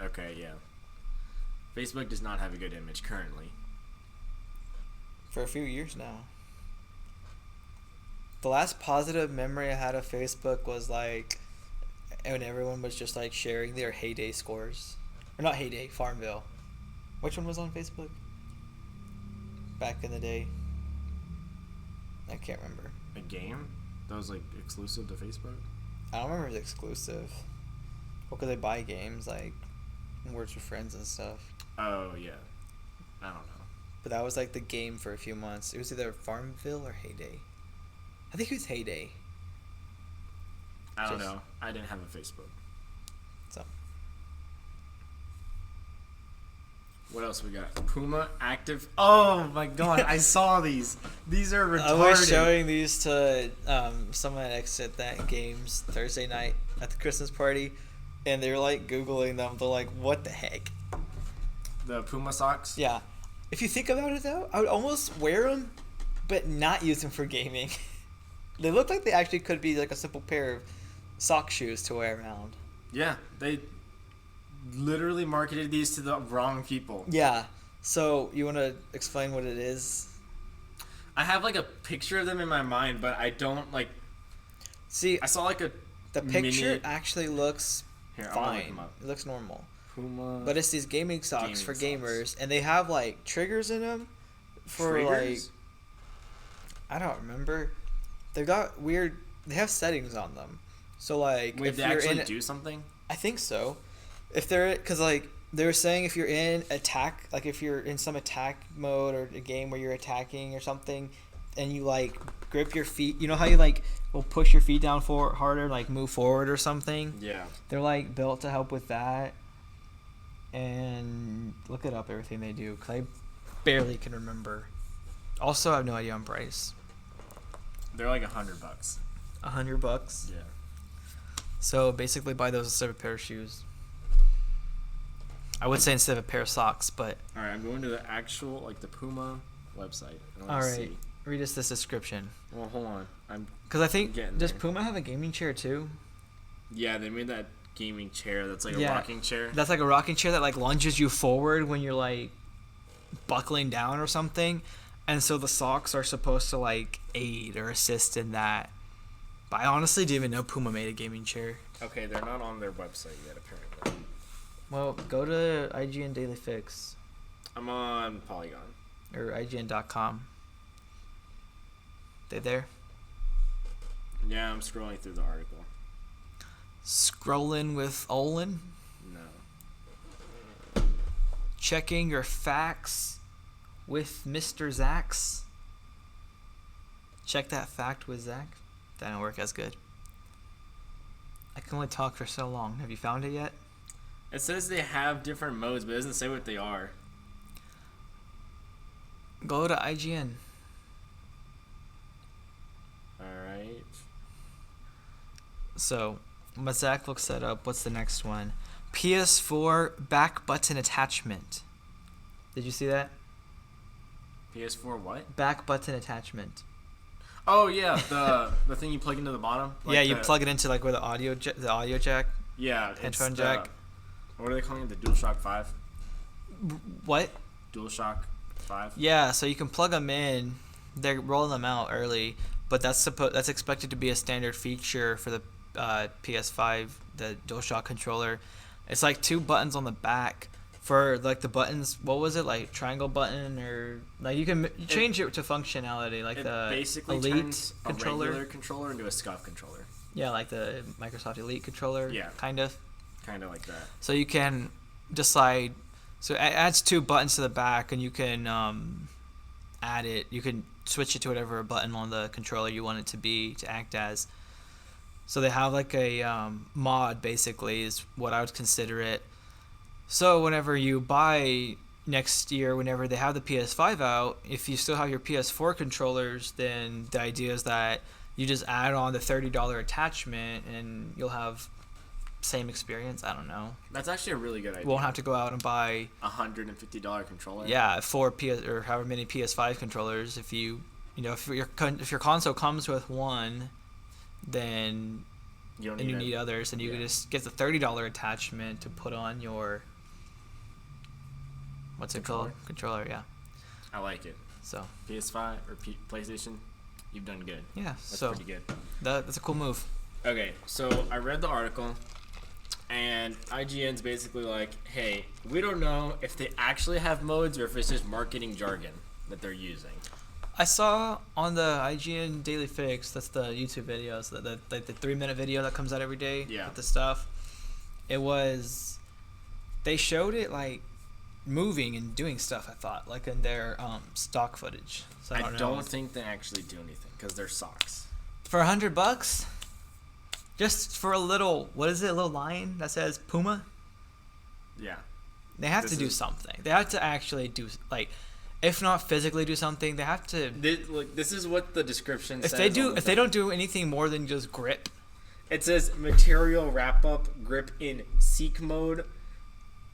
Okay, yeah. Facebook does not have a good image currently. For a few years now. The last positive memory I had of Facebook was like when everyone was just like sharing their heyday scores. Or not heyday, Farmville. Which one was on Facebook? Back in the day. I can't remember. A game that was like exclusive to Facebook. I don't remember if it was exclusive. Well, because they buy games like Words with Friends and stuff. Oh yeah, I don't know. But that was like the game for a few months. It was either Farmville or Heyday. I think it was Heyday. I don't Just- know. I didn't have a Facebook. So What else we got? Puma Active. Oh my god, I saw these. These are retarded. I was showing these to someone at Exit That Games Thursday night at the Christmas party, and they were like Googling them. They're like, what the heck? The Puma socks. Yeah. If you think about it though, I would almost wear them, but not use them for gaming. They look like they actually could be like a simple pair of sock shoes to wear around. Yeah, they literally marketed these to the wrong people. Yeah. So you want to explain what it is? I have like a picture of them in my mind, but I don't like. See, I saw like a the picture minute- actually looks Here, I'll look fine. them up. It looks normal. Puma. But it's these gaming socks Gaming for socks. gamers, and they have like triggers in them for like Triggers? I don't remember. They got weird. They have settings on them. So like, Wait, if they you're actually in, do something? I think so. If they're because like they were saying if you're in attack, like if you're in some attack mode or a game where you're attacking or something, and you like grip your feet, you know how you like will push your feet down for harder, like move forward or something. Yeah. They're like built to help with that. And look it up, everything they do, because I barely can remember. Also, I have no idea on price. They're like $100. $100. Yeah. So basically, buy those instead of a pair of shoes. I would say instead of a pair of socks, but All right, I'm going to the actual like the Puma website. I want all to right. see. Read us this description. Well, hold on. Because I think Getting does there. Puma have a gaming chair too? Yeah, they made that gaming chair that's like Yeah. a rocking chair. That's like a rocking chair that like lunges you forward when you're like buckling down or something, and so the socks are supposed to like aid or assist in that. But I honestly didn't even know Puma made a gaming chair. Okay, they're not on their website yet apparently. Well, go to IGN Daily Fix I'm on Polygon. or IGN.com. They there? Yeah, I'm scrolling through the article. Scrolling with Olin, No. checking your facts with Mr. Zax. Check that fact with Zach. That didn't work as good. I can only talk for so long. Have you found it yet? It says they have different modes, but it doesn't say what they are. Go to IGN. Alright. So, when Zach looks that up, what's the next one? PS4 back button attachment. Did you see that? PS4 what? Back button attachment. Oh yeah, the thing you plug into the bottom. Yeah, you the- plug it into like where the audio jack. Yeah, it's headphone the- jack. What are they calling it? The DualShock 5? What? DualShock 5? Yeah, so you can plug them in. They're rolling them out early, but that's expected to be a standard feature for the PS5, the DualShock controller. It's like two buttons on the back for like the buttons. What was it, like triangle button, or like you can change it to functionality like It the basically Elite turns a controller. regular controller into a SCUF controller. Yeah, like the Microsoft Elite controller. Yeah. Kind of. Kind of like that. So you can decide. So it adds two buttons to the back, and you can add it. You can switch it to whatever button on the controller you want it to be to act as. So they have like a mod, basically, is what I would consider it. So whenever you buy next year, whenever they have the PS5 out, if you still have your PS4 controllers, then the idea is that you just add on the $30 attachment, and you'll have same experience. I don't know. That's actually a really good idea. Won't have to go out and buy $150 controller. four PS or however many PS5 controllers. If if your console comes with one, then You don't and you need need others, and you can yeah. just get the $30 attachment to put on your what's it called? Controller, yeah. I like it. So PS5 or PlayStation, you've done good. yeah, That's so pretty good. that's a cool move. Okay, so I read the article, and IGN's basically like, hey, we don't know if they actually have modes or if it's just marketing jargon that they're using. I saw on the IGN Daily Fix, that's the YouTube videos, the 3-minute video that comes out every day Yeah. with the stuff. They showed it like moving and doing stuff. I thought like in their stock footage. So I don't know. think they actually do anything because they're socks. For $100, just for a little, what is it? A little line that says Puma. Yeah. They have This to do is- something. They have to actually do like, if not physically do something, they have to. This is what the description If says. they do, on the if they thing. don't do anything more than just grip. It says material wrap up grip in seek mode,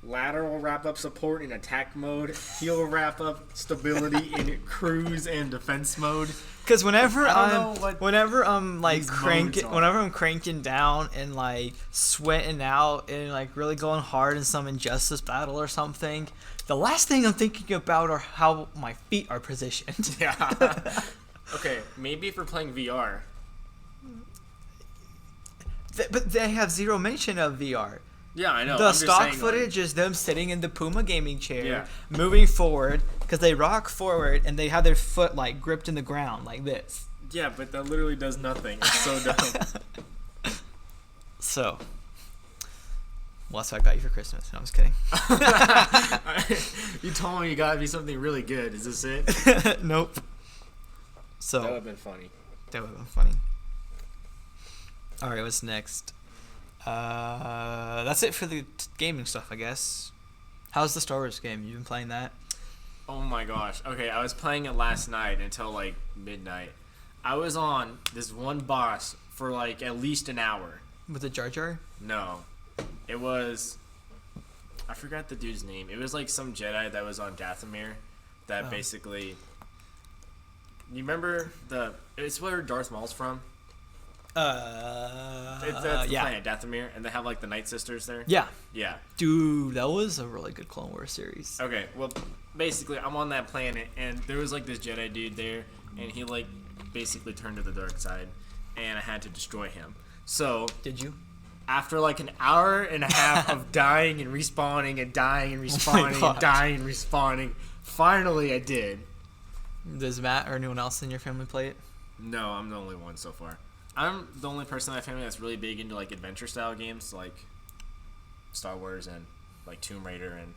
lateral wrap up support in attack mode, heel wrap up stability in cruise and defense mode. Because whenever I don't know what whenever I'm like these cranking, modes are. whenever I'm cranking down and like sweating out and like really going hard in some injustice battle or something, The last thing I'm thinking about are how my feet are positioned. Yeah. Okay, maybe if we're playing VR. But they have zero mention of VR. Yeah, I know. The I'm just stock saying, footage is them sitting in the Puma gaming chair, Yeah. moving forward, because they rock forward and they have their foot like gripped in the ground like this. Yeah, but that literally does nothing. It's so dumb. So, well, that's what I got you for Christmas. No, I'm just kidding. You told me you got me something really good. Is this it? Nope. So That would have been funny. that would have been funny. All right, what's next? That's it for the gaming stuff, I guess. How's the Star Wars game? You've been playing that? Oh my gosh. Okay, I was playing it last night until like midnight. I was on this one boss for like at least an hour. With the Jar Jar? No. It was... I forgot the dude's name. It was like some Jedi that was on Dathomir that Oh. basically... You remember the... It's where Darth Maul's from. That's the yeah. planet, Dathomir, and they have like the Night Sisters there. Yeah. Yeah. Dude, that was a really good Clone Wars series. Okay, well, basically, I'm on that planet, and there was like this Jedi dude there, and he like basically turned to the dark side, and I had to destroy him. So Did you? after like an hour and a half of dying and respawning and dying and respawning God. and dying and respawning, finally I did. Does Matt or anyone else in your family play it? No, I'm the only one so far. I'm the only person in my family that's really big into like adventure style games like Star Wars and like Tomb Raider and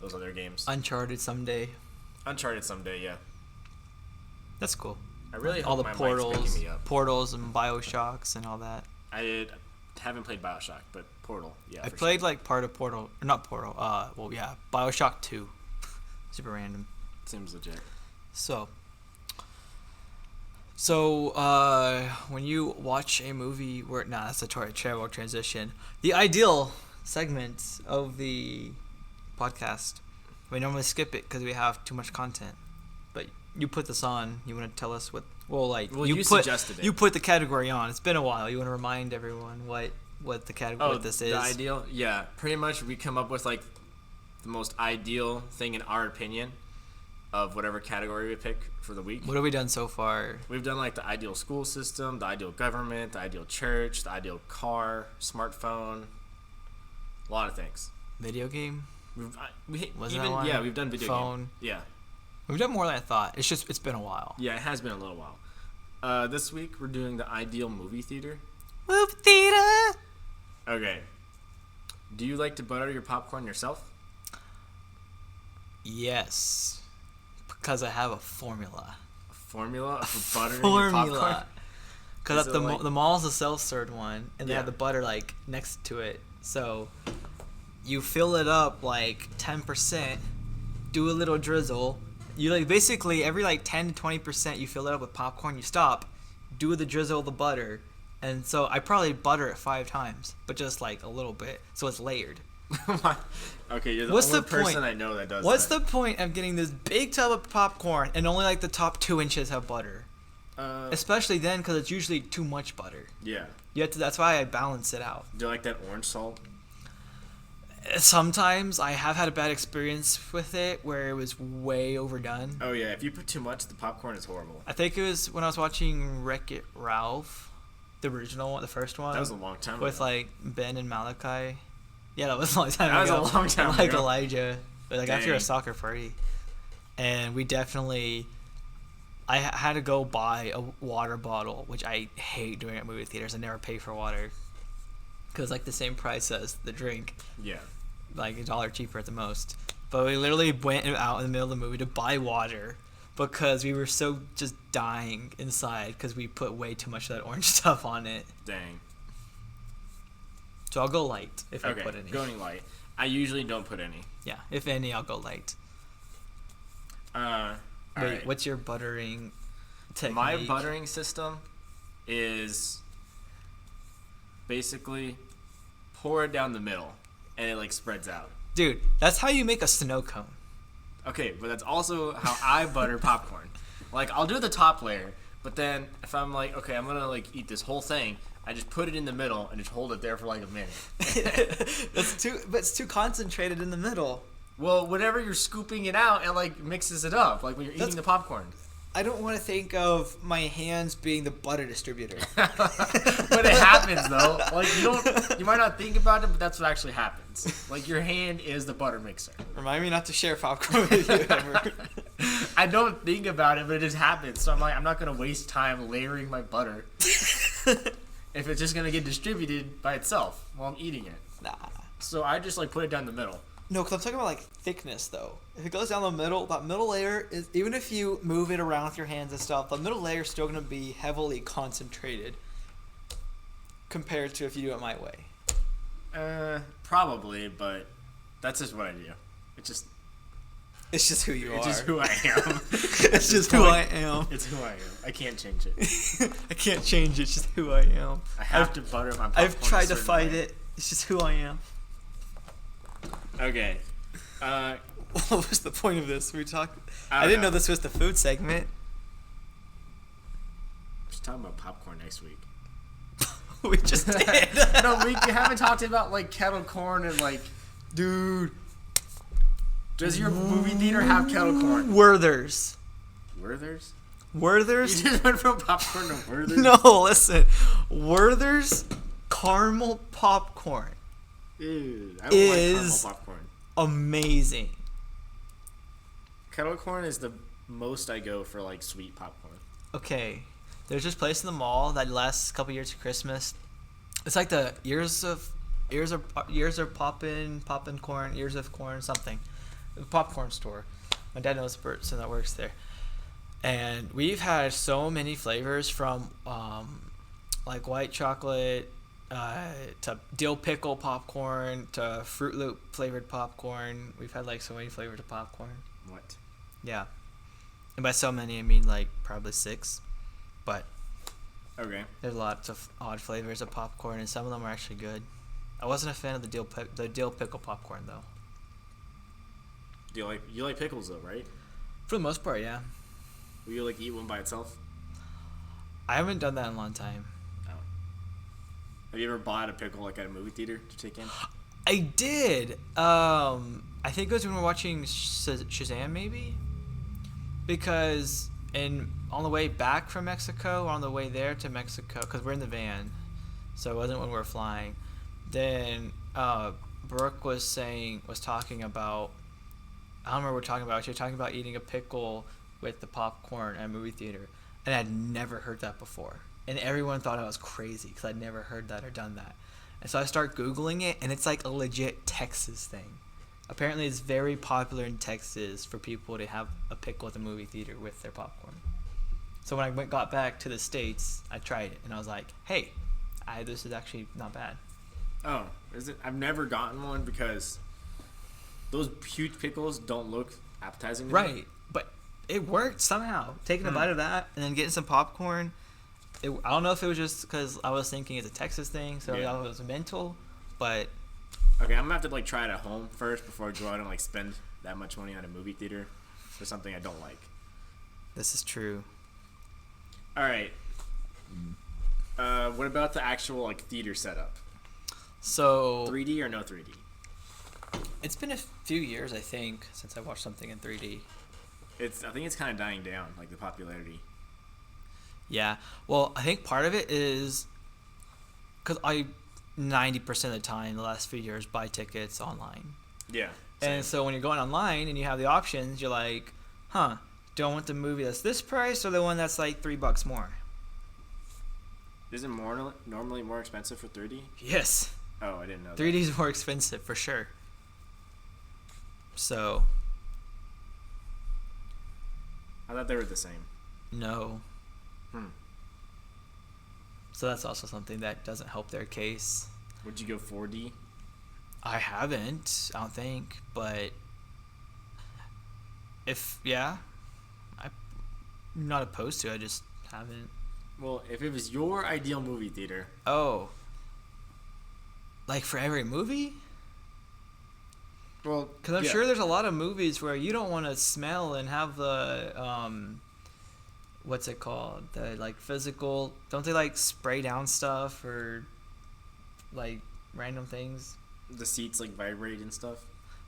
those other games. Uncharted someday. Uncharted someday, yeah. That's cool. I really all hope the my wife's picking me up. portals and Bioshocks and all that. Haven't played BioShock, but Portal, yeah. I for played sure. like part of Portal, or not Portal. Well, yeah, Bioshock 2. Super random. Seems legit. So, when you watch a movie where that's a terrible transition. The ideal segment of the podcast. We normally skip it because we have too much content. But you put this on. You want to tell us what? Well, you suggested it. You put the category on. It's been a while. You want to remind everyone what the category what this is. The ideal? Yeah, pretty much we come up with like the most ideal thing in our opinion of whatever category we pick for the week. What have we done so far? We've done like the ideal school system, the ideal government, the ideal church, the ideal car, smartphone, a lot of things. Video game? Wasn't that one? Yeah, we've done video Phone. game. Yeah. We've done more than I thought. It's been a while. Yeah, it has been a little while. This week we're doing the ideal movie theater. Movie theater. Okay. Do you like to butter your popcorn yourself? Yes, because I have a formula. A formula for buttering your popcorn? Formula. Because Is at it like- the mall's a self-served one, and they Yeah. have the butter like next to it. So you fill it up like 10%, do a little drizzle. You like basically every like 10 to 20% you fill it up with popcorn. You stop, do the drizzle of the butter, and so I probably butter it 5 times, but just like a little bit, so it's layered. Okay, you're the What's only the point? person I know that does What's that. the point of getting this big tub of popcorn and only like the top 2 inches have butter? Especially then, because it's usually too much butter. Yeah. You have to. That's why I balance it out. Do you like that orange salt? Sometimes I have had a bad experience with it where it was way overdone. Oh yeah, if you put too much, the popcorn is horrible. I think it was when I was watching Wreck-It Ralph, the original one, the first one. That was a long time with ago. like Ben and Malachi. Yeah, that was a long time That was ago. a long time and, like ago. Elijah, but like after a Dang. soccer party, and we definitely. I had to go buy a water bottle, which I hate doing at movie theaters. I never pay for water because like the same price as the drink, Yeah. like $1 cheaper at the most. But we literally went out in the middle of the movie to buy water because we were so just dying inside because we put way too much of that orange stuff on it. Dang. So I'll go light if I Okay, put any. going light. I usually don't put any. Yeah, if any, I'll go light. Wait, Wait, what's your buttering technique? My buttering system is basically pour it down the middle and it like spreads out. Dude, that's how you make a snow cone. Okay, but that's also how I butter popcorn. Like I'll do the top layer, but then if I'm like, okay, I'm gonna like eat this whole thing, I just put it in the middle and just hold it there for like a minute. But it's too concentrated in the middle. Well, whenever you're scooping it out, it like mixes it up, like when you're eating the popcorn. I don't want to think of my hands being the butter distributor. But it happens though. Like you might not think about it, but that's what actually happens. Like your hand is the butter mixer. Remind me not to share popcorn with you ever. I don't think about it, but it just happens. So I'm like, I'm not gonna waste time layering my butter if it's just gonna get distributed by itself while I'm eating it. Nah. So I just like put it down the middle. No, because I'm talking about like thickness though. If it goes down the middle, that middle layer is, even if you move it around with your hands and stuff, the middle layer is still going to be heavily concentrated compared to if you do it my way. Probably, but that's just what I do. It's just who you are. It's just who I am. It's just who I am. It's who I am. I can't change it. I can't change it. It's just who I am. I have to butter my popcorn. I've tried to a certain fight way. it. It's just who I am. Okay. What was the point of this? I don't didn't know know. this was the food segment. Just talking about popcorn next week. We just did. No, we haven't talked about like kettle corn and like. Dude. Does your movie theater have kettle corn? Werther's. Werther's? Werther's? You just went from popcorn to Werther's? No, listen. Werther's caramel popcorn. Ew, I don't like caramel Is- popcorn. Amazing. Kettle corn is the most I go for like sweet popcorn. Okay. There's this place in the mall that lasts a couple years of Christmas. It's like the years of poppin' corn, years of corn, something. The popcorn store. My dad knows a person that works there. And we've had so many flavors from like white chocolate to dill pickle popcorn to Fruit Loop flavored popcorn. We've had like so many flavors of popcorn. What? Yeah. And by so many I mean like probably 6. But Okay. there's lots of odd flavors of popcorn and some of them are actually good. I wasn't a fan of the dill pickle popcorn though. Do you like pickles though, right? For the most part, yeah. Will you like eat one by itself? I haven't done that in a long time. No. Have you ever bought a pickle like at a movie theater to take in? I did. I think it was when we were watching Shazam, maybe. Because on the way back from Mexico, or on the way there to Mexico, because we're in the van, so it wasn't when we were flying. Then Brooke was talking about. I don't remember what we were talking about. She was talking about eating a pickle with the popcorn at a movie theater, and I'd never heard that before. And everyone thought I was crazy because I'd never heard that or done that. And so I start Googling it, and it's like a legit Texas thing. Apparently, it's very popular in Texas for people to have a pickle at the movie theater with their popcorn. So when I got back to the States, I tried it, and I was like, hey, this is actually not bad. Oh, is it? I've never gotten one because those huge pickles don't look appetizing to me. Right, but it worked somehow. Taking a bite of that and then getting some popcorn. I don't know if it was just because I was thinking it's a Texas thing, so Yeah. it was mental, but Okay, I'm gonna have to like try it at home first before I go out and like spend that much money on a movie theater for something I don't like. this is true. All right. What about the actual like theater setup? So 3D or no 3D? it's been a few years, I think, since I watched something in 3D. I think it's kind of dying down, like the popularity. Yeah. Well, I think part of it is because I 90% of the time the last few years buy tickets online. Yeah. And so when you're going online and you have the options, you're like, do I want the movie that's this price or the one that's like $3 more? Isn't normally more expensive for 3D? Yes. Oh, I didn't know. 3D is more expensive for sure. So, I thought they were the same. no. Hmm. So that's also something that doesn't help their case. Would you go 4D? I haven't, I don't think, but I'm not opposed to it, I just haven't. Well, if it was your ideal movie theater, Oh. Like for every movie? well, Because I'm sure there's a lot of movies where you don't want to smell and have the, what's it called? The, like, physical, don't they, like, spray down stuff or, like, random things? the seats like vibrate and stuff.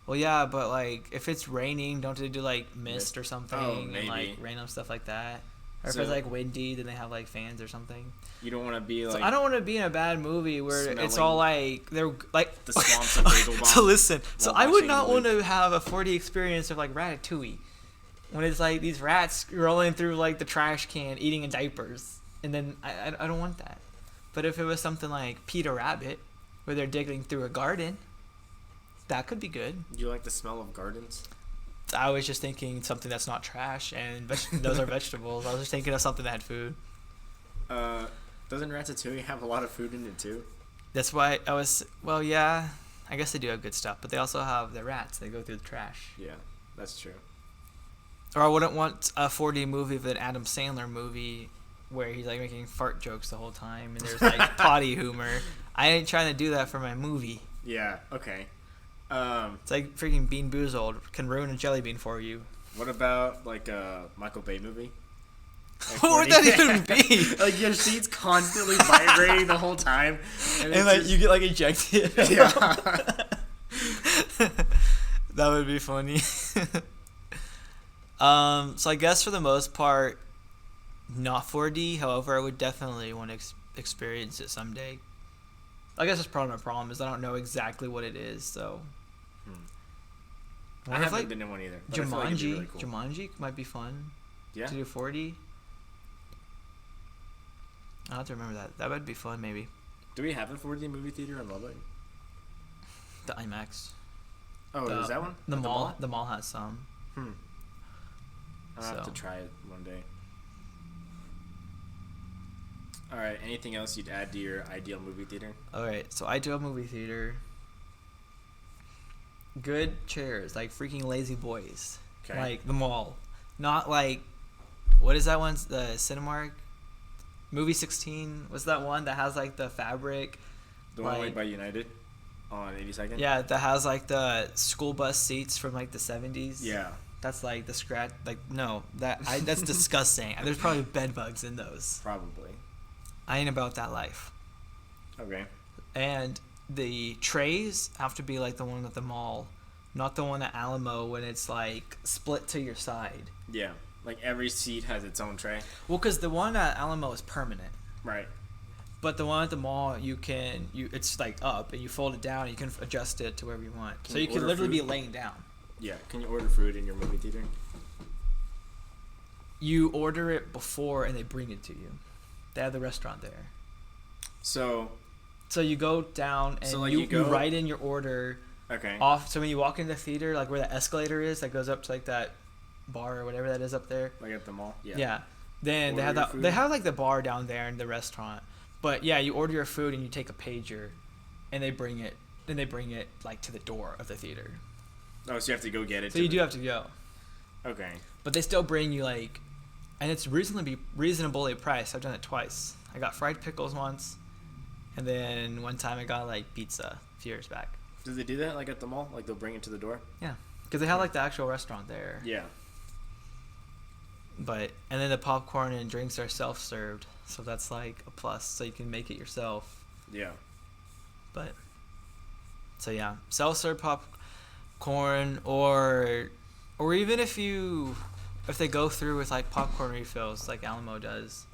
Well, yeah, but like if it's raining, don't they do like mist or something Oh, and maybe. like random stuff like that? Or if So- it's like windy, then they have like fans or something. You don't want to be So like I don't want to be in a bad movie where it's smelling all like they're like the swamps of Bagel So Bomb listen, so while I would watching not the want movie. to have a 4D experience of like Ratatouille, when it's like these rats rolling through like the trash can eating in diapers, and then I don't want that. But if it was something like Peter Rabbit, where they're digging through a garden, that could be good. You like the smell of gardens? I was just thinking something that's not trash, and those are vegetables. I was just thinking of something that had food. Doesn't Ratatouille have a lot of food in it too? That's why I was. Well, yeah, I guess they do have good stuff, but they also have the rats. They go through the trash. Yeah, that's true. Or I wouldn't want a 4D movie of an Adam Sandler movie where he's like making fart jokes the whole time and there's like potty humor. I ain't trying to do that for my movie. Yeah. Okay. It's like freaking Bean Boozled can ruin a jelly bean for you. What about like a Michael Bay movie? Like What would 40 that even be? Like your seat's constantly vibrating the whole time, And it's like just- you get like ejected. yeah. That would be funny. So I guess for the most part, not 4D. However, I would definitely want to experience it someday. I guess that's probably my problem is I don't know exactly what it is. So I What if, haven't like, been in one either. But I feel like it'd be Jumanji, really cool. Jumanji might be fun Yeah. to do 4D. I'll have to remember that. That would be fun, maybe. Do we have a 4D movie theater in Lubbock? The IMAX. Oh, is that one? The At mall. The mall has some. I'll have to So. try it one day. All right. Anything else you'd add to your ideal movie theater? All right, so I do a movie theater. Good chairs, like freaking Lazy Boys, Okay. like the mall, not like what is that one? The Cinemark, Movie 16. What's that one that has like the fabric? The one like- like by United on 82nd. Yeah, that has like the school bus seats from like the 70s. Yeah. That's like the scratch. Like no, that's disgusting. There's probably bed bugs in those. Probably. I ain't about that life. Okay. And the trays have to be like the one at the mall, not the one at Alamo when it's like split to your side. Yeah. Like every seat has its own tray. Well, because the one at Alamo is permanent, Right. but the one at the mall it's like up and you fold it down. And you can adjust it to wherever you want, Can so you you can order literally be food? laying down. Yeah. Can you order food in your movie theater? You order it before and they bring it to you. They have the restaurant there. So. So you go down and So, like, you you go- write in your order Okay. off. So when you walk into the theater, like where the escalator is that goes up to like that bar or whatever that is up there. Like at the mall. Yeah. Yeah. Then they Order have your they food. have like the bar down there in the restaurant. But yeah, you order your food and you take a pager, and they bring it. Then they bring it like to the door of the theater. Oh, so you have to go get it. So you do have to go, Okay. but they still bring you like, and it's reasonably priced. I've done it twice. I got fried pickles once, and then one time I got like pizza a few years back. Do they do that like at the mall? Like they'll bring it to the door? Yeah, because they have like the actual restaurant there. Yeah. But and then the popcorn and drinks are self-served, so that's like a plus. So you can make it yourself. Yeah. But so yeah, self-serve popcorn, or even if they go through with like popcorn refills like Alamo does,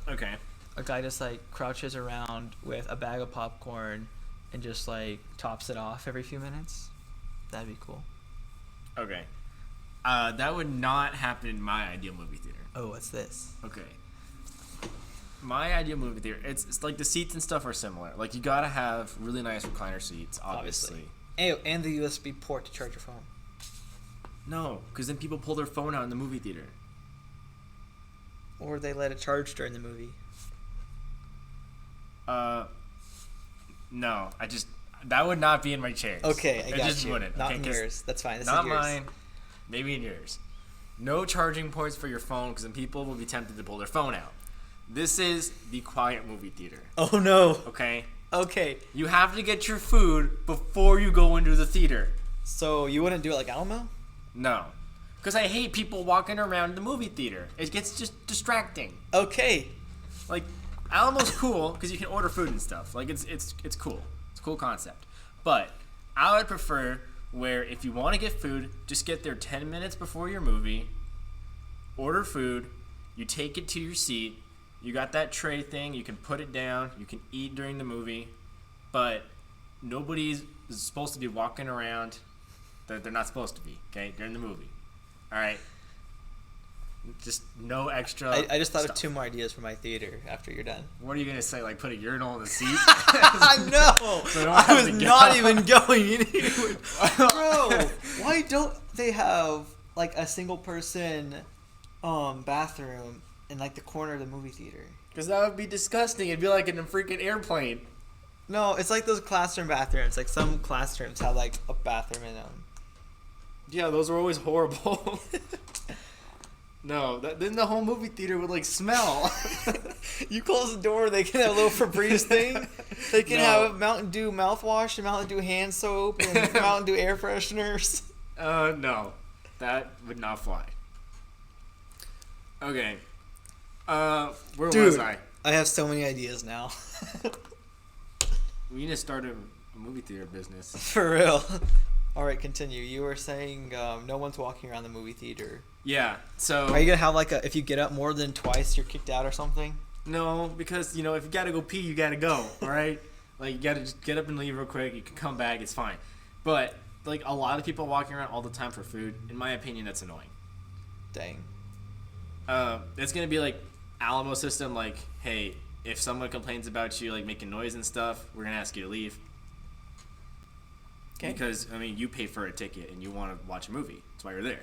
Okay. a guy just like crouches around with a bag of popcorn and just like tops it off every few minutes. That'd be cool. Okay. That would not happen in my ideal movie theater. Oh, what's this? Okay. My ideal movie theater, it's like the seats and stuff are similar. Like you gotta have really nice recliner seats, obviously. And the USB port to charge your phone. No, because then people pull their phone out in the movie theater. Or they let it charge during the movie. No, that would not be in my chairs. Okay, I It got just you. wouldn't. Not okay, in 'cause yours. That's fine. This Not is yours. mine. Maybe in yours. No charging ports for your phone, because then people will be tempted to pull their phone out. This is the quiet movie theater. Oh no. Okay. Okay. You have to get your food before you go into the theater. So you wouldn't do it like Alamo? No. Because I hate people walking around the movie theater. It gets just distracting. Okay. Like, Alamo's cool because you can order food and stuff. Like, it's cool. It's a cool concept. But I would prefer where if you want to get food, just get there 10 minutes before your movie, order food, you take it to your seat, you got that tray thing, you can put it down, you can eat during the movie, but nobody's supposed to be walking around that they're not supposed to be, okay, during the movie. All right? Just no extra I just thought stuff. of 2 more ideas for my theater after you're done. What are you going to say, like put a urinal in the seat? I know. So I don't I have was to get not up. even going anywhere. Bro, why don't they have like a single person bathroom in like the corner of the movie theater? Because that would be disgusting. It'd be like in a freaking airplane. No, it's like those classroom bathrooms. Like some classrooms have like a bathroom in them. Yeah, those are always horrible. No, then the whole movie theater would like smell. You close the door, they can have a little Febreze thing. They can No. have Mountain Dew mouthwash and Mountain Dew hand soap and Mountain Dew air fresheners. No, that would not fly. Okay. Where was I? I have so many ideas now. We need to start a movie theater business. For real. All right, continue. You were saying no one's walking around the movie theater. Yeah. So. Are you gonna have like if you get up more than twice, you're kicked out or something? No, because if you gotta go pee, you gotta go. All right. Like you gotta just get up and leave real quick. You can come back. It's fine. But like a lot of people walking around all the time for food. In my opinion, that's annoying. Dang. It's gonna be like Alamo system. Like, hey, if someone complains about you like making noise and stuff, we're gonna ask you to leave. Okay. Because you pay for a ticket and you want to watch a movie. That's why you're there.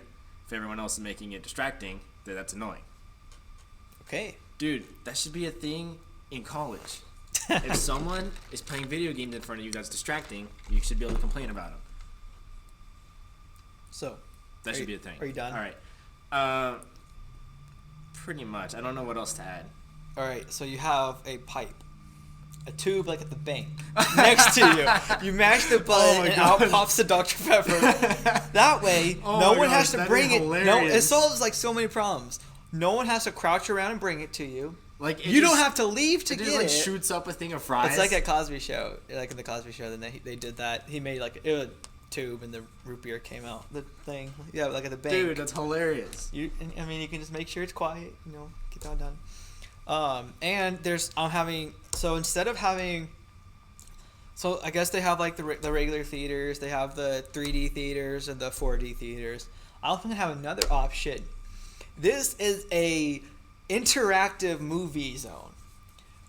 If everyone else is making it distracting, then that's annoying. Okay. Dude, that should be a thing in college. If someone is playing video games in front of you that's distracting, you should be able to complain about them. So. That should be a thing. Are you done? All right. Pretty much. I don't know what else to add. All right. So you have a pipe, a tube like at the bank next to you. You mash the button my and God. out pops the Dr Pepper. That way, Oh no my one gosh, has to that'd bring be it. No, it hilarious. solves like so many problems. No one has to crouch around and bring it to you. Like You don't have to leave to it get just, like, it. shoots up a thing of fries. It's like a Cosby Show. Like in the Cosby Show, then they did that. He made like a tube and the root beer came out. The thing, yeah, like at the bank. Dude, that's hilarious. You can just make sure it's quiet. Get that done. And instead of having, so I guess they have like the regular theaters. They have the 3D theaters and the 4D theaters. I also have another option. This is a interactive movie zone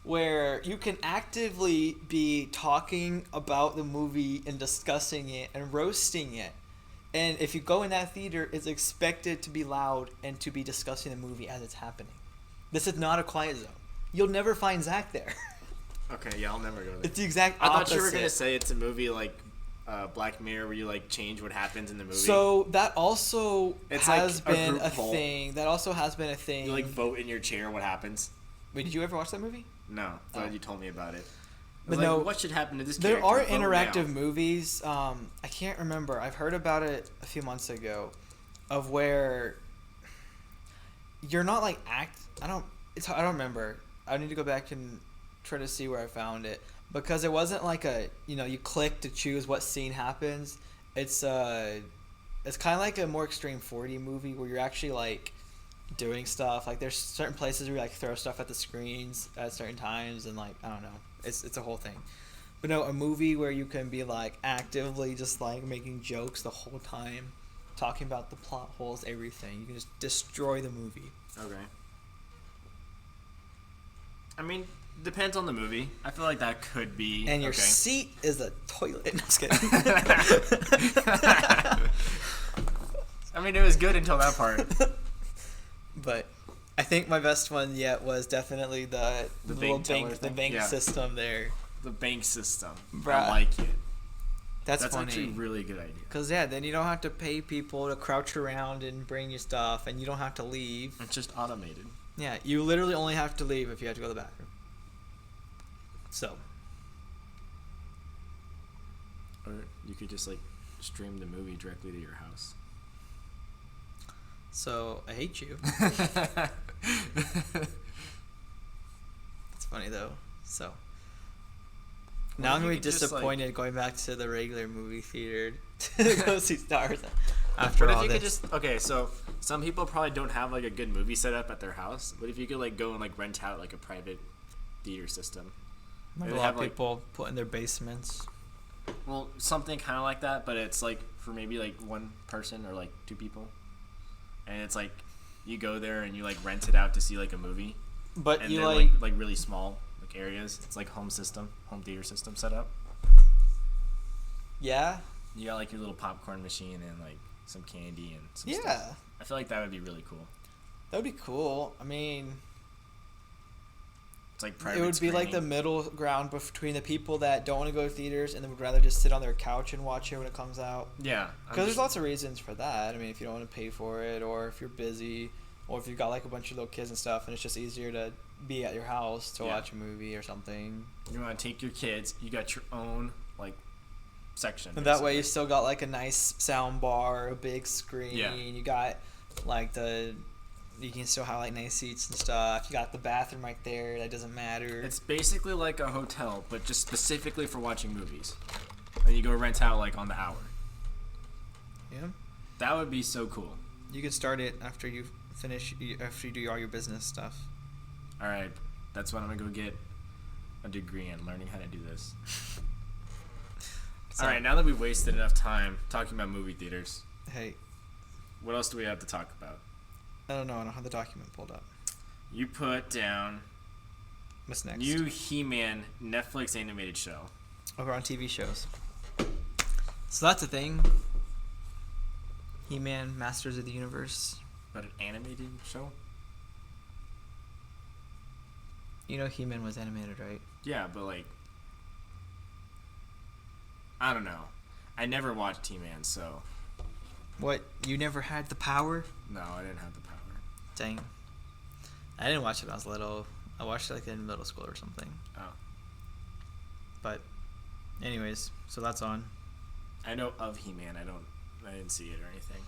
where you can actively be talking about the movie and discussing it and roasting it. And if you go in that theater, it's expected to be loud and to be discussing the movie as it's happening. This is not a quiet zone. You'll never find Zach there. Okay, yeah, I'll never go there. It's the exact I opposite. thought you were gonna say it's a movie like Black Mirror where you like change what happens in the movie. So that also It's has like a been group a poll. thing. That also has been a thing. you like vote in your chair what happens. Wait, did you ever watch that movie? No, but Oh. you told me about it. I But was like, no, what should happen to this There character? are Vote interactive now. movies. I can't remember. I've heard about it a few months ago, of where you're not like I don't remember. I need to go back and try to see where I found it, because it wasn't like you click to choose what scene happens. It's kind of like a more extreme 4D movie where you're actually like doing stuff. Like there's certain places where you like throw stuff at the screens at certain times, and like I don't know. It's a whole thing. But no, a movie where you can be like actively just like making jokes the whole time, talking about the plot holes, everything. You can just destroy the movie. Okay. I mean, depends on the movie. I feel like that could be. And your okay. seat is a toilet. No, just kidding. I mean, it was good until that part. But I think my best one yet was definitely the little bank teller bank, the thing? bank Yeah. system there. The bank system. Bruh. I like it. That's That's actually a funny. really good idea. Cause yeah, then you don't have to pay people to crouch around and bring you stuff, and you don't have to leave. It's just automated. Yeah, you literally only have to leave if you have to go to the bathroom. So, Or you could just like stream the movie directly to your house. I hate you. It's funny though. So, Now I'm you gonna be could just, like- disappointed going back to the regular movie theater to go see Star Wars after What if all you this. could just okay? So some people probably don't have like a good movie setup at their house. What if you could like go and like rent out like a private theater system? Like they a lot have, of like- people put in their basements. Well, something kind of like that, but it's like for maybe like one person or like two people, and it's like you go there and you like rent it out to see like a movie, But and you they're like, like really small like areas. It's like home theater system set up. yeah, You got like your little popcorn machine and like some candy and some yeah, stuff. I feel like that would be really cool. that would be cool. I mean, It's like private. it would be like the screening. middle ground between the people that don't want to go to theaters and then would rather just sit on their couch and watch it when it comes out. Yeah, I'm Because there's just- lots of reasons for that. I mean, if you don't want to pay for it, or if you're busy, or if you've got like a bunch of little kids and stuff, and it's just easier to be at your house to Yeah. watch a movie or something. You want to take your kids. You got your own like section. And that way, you basically. still got like a nice sound bar, a big screen. Yeah. You got like you can still have like nice seats and stuff. You got the bathroom right there. That doesn't matter. It's basically like a hotel, but just specifically for watching movies. And you go rent out like on the hour. Yeah. That would be so cool. You can start it after you finish, after you do all your business stuff. All right, that's what I'm gonna go get a degree in learning how to do this. So- All right, now that we've wasted enough time talking about movie theaters, Hey, what else do we have to talk about? I don't know. I don't have the document pulled up. You put down What's next? new He-Man Netflix animated show. Over on TV shows. So that's a thing. He-Man, Masters of the Universe. But an animated show? You know He-Man was animated, right? Yeah, but like, I don't know. I never watched He-Man, so What? You never had the power? no, I didn't have the power. Dang. I didn't watch it when I was little. I watched it like in middle school or something. Oh, But, anyways, so that's on. I know of He-Man. I didn't see it or anything.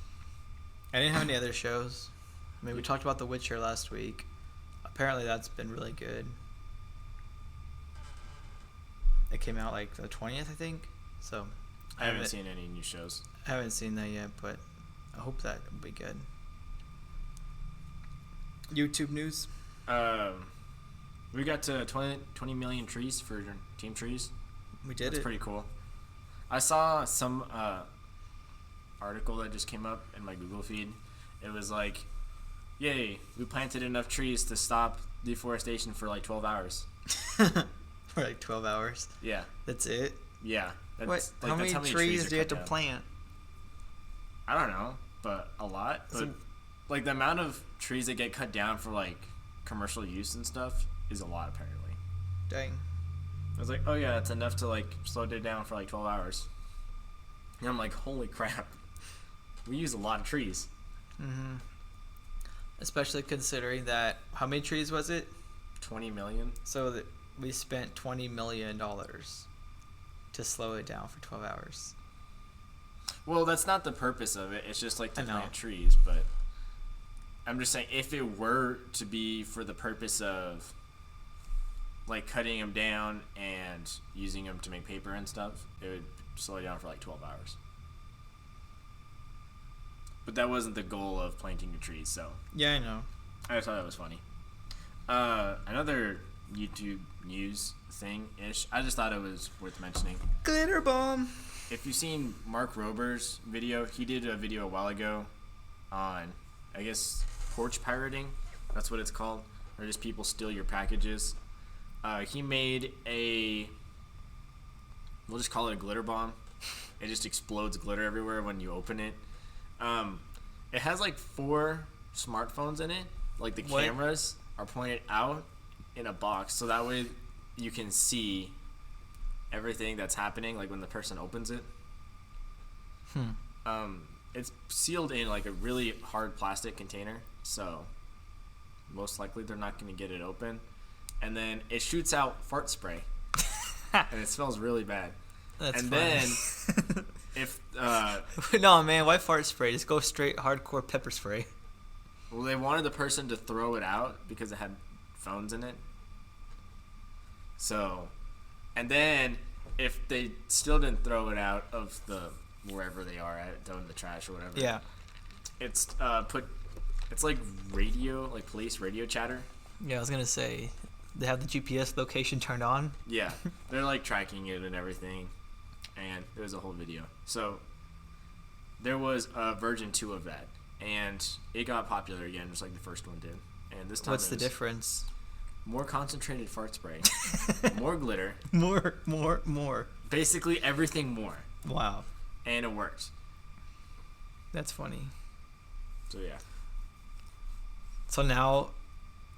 I didn't have any other shows. I mean, we talked about The Witcher last week. Apparently, that's been really good. It came out like the 20th, I think. So, I haven't seen any new shows. I haven't seen that yet, but I hope that will be good. YouTube news. We got to 20 million trees for Team Trees. We did That's it. pretty cool. I saw some article that just came up in my Google feed. It was like, yay, we planted enough trees to stop deforestation for like 12 hours. For like 12 hours. Yeah. That's it. Yeah. What? Like, How many that's trees are do you have cut to down. plant? I don't know, but a lot. But So- like the amount of trees that get cut down for like commercial use and stuff is a lot apparently. Dang. I was like, oh yeah, that's enough to like slow it down for like 12 hours. And I'm like, holy crap, we use a lot of trees. Mm-hmm. Especially considering that, how many trees was it? 20 million. So that we spent $20 million to slow it down for 12 hours. Well, that's not the purpose of it. It's just like to I know. plant trees. But I'm just saying, if it were to be for the purpose of like cutting them down and using them to make paper and stuff, it would slow it down for like 12 hours. But that wasn't the goal of planting the trees, so Yeah, I know. I just thought that was funny. Another YouTube news thing-ish, I just thought it was worth mentioning. Glitter bomb. If you've seen Mark Rober's video, he did a video a while ago on, I guess, porch pirating. That's what it's called. Or just people steal your packages. He made we'll just call it a glitter bomb. It just explodes glitter everywhere when you open it. It has like 4 smartphones in it. Like the What? cameras are pointed out in a box, so that way you can see everything that's happening, like when the person opens it. It's sealed in like a really hard plastic container, so most likely they're not going to get it open. And then it shoots out fart spray, and it smells really bad. That's And funny. If No, man, why fart spray? Just go straight hardcore pepper spray. well, they wanted the person to throw it out because it had phones in it. So, and then if they still didn't throw it out of the wherever they are at, throw it in the trash or whatever. Yeah. It's it's like radio, like police radio chatter. Yeah, I was gonna say they have the GPS location turned on. Yeah, they're like tracking it and everything, and there's a whole video. So there was a version 2 of that, and it got popular again, just like the first one did. And this time, What's the difference? more concentrated fart spray, more glitter, More. basically everything more, Wow, and it worked. that's funny. So yeah, So now,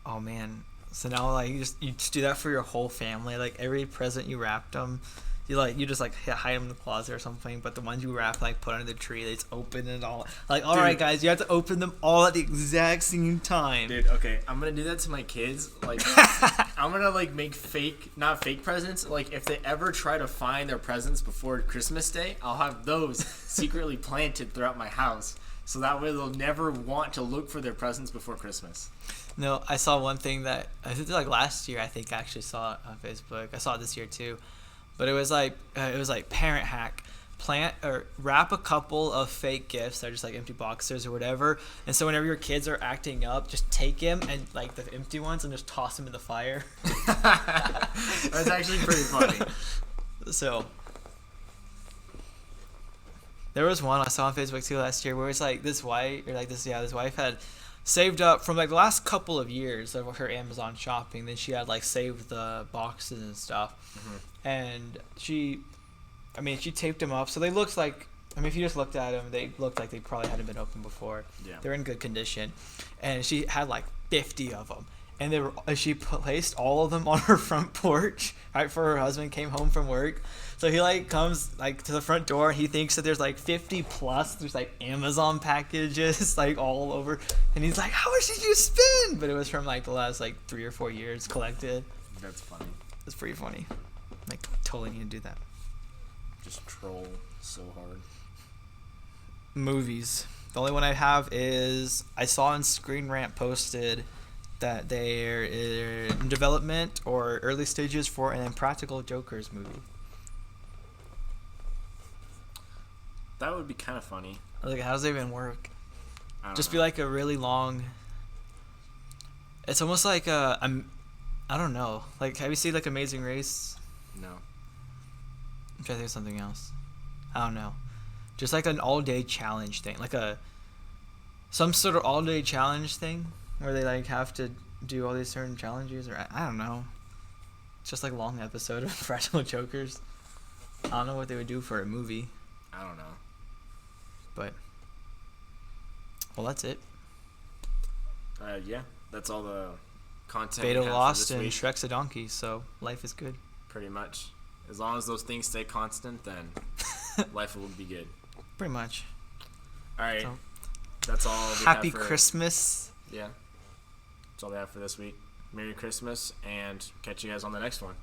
oh man. So now, like, you just do that for your whole family. Like, every present you wrapped them, you just like hide them in the closet or something. But the ones you wrap, like, put under the tree, it's open and all. Like, all Dude. right, guys, you have to open them all at the exact same time. dude. Okay, I'm gonna do that to my kids. Like, I'm gonna like make not fake presents. Like, if they ever try to find their presents before Christmas Day, I'll have those secretly planted throughout my house. So that way they'll never want to look for their presents before Christmas. No, I saw one thing that I think like last year. I think I actually saw it on Facebook. I saw it this year too, but it was like parent hack. Plant or wrap a couple of fake gifts. They're just like empty boxes or whatever. And so whenever your kids are acting up, just take them and like the empty ones and just toss them in the fire. That's actually pretty funny. So there was one I saw on Facebook too last year where it's like this wife had saved up from like the last couple of years of her Amazon shopping. Then she had like saved the boxes and stuff, and she taped them up so they looked like. I mean, if you just looked at them, they looked like they probably hadn't been opened before. Yeah. They're in good condition, and she had like 50 of them, and she placed all of them on her front porch right before her husband came home from work. So he like comes like to the front door and he thinks that there's like 50 plus. There's like Amazon packages like all over, and he's like, "How much did you spend?" But it was from like the last like 3 or 4 years collected. That's funny. It's pretty funny. Like totally need to do that. Just troll so hard. Movies. The only one I have is I saw on Screen Rant posted that they're in development or early stages for an Impractical Jokers movie. That would be kind of funny. I was like, how does it even work? I don't Just know. be like a really long. It's almost like I don't know. Like, have you seen like Amazing Race? No. I'm trying to think of something else. I don't know. Just like an all-day challenge thing, like some sort of all-day challenge thing where they like have to do all these certain challenges, or I don't know. It's just like a long episode of Practical Jokers. I don't know what they would do for a movie, I don't know. but well, that's it. Yeah, that's all the content. Beto we have lost for and this week, Shrek's a donkey, so life is good. pretty much. As long as those things stay constant, then life will be good. Pretty much. All right, So, that's all. We Happy have for, Christmas. Yeah, that's all we have for this week. Merry Christmas, and catch you guys on the next one.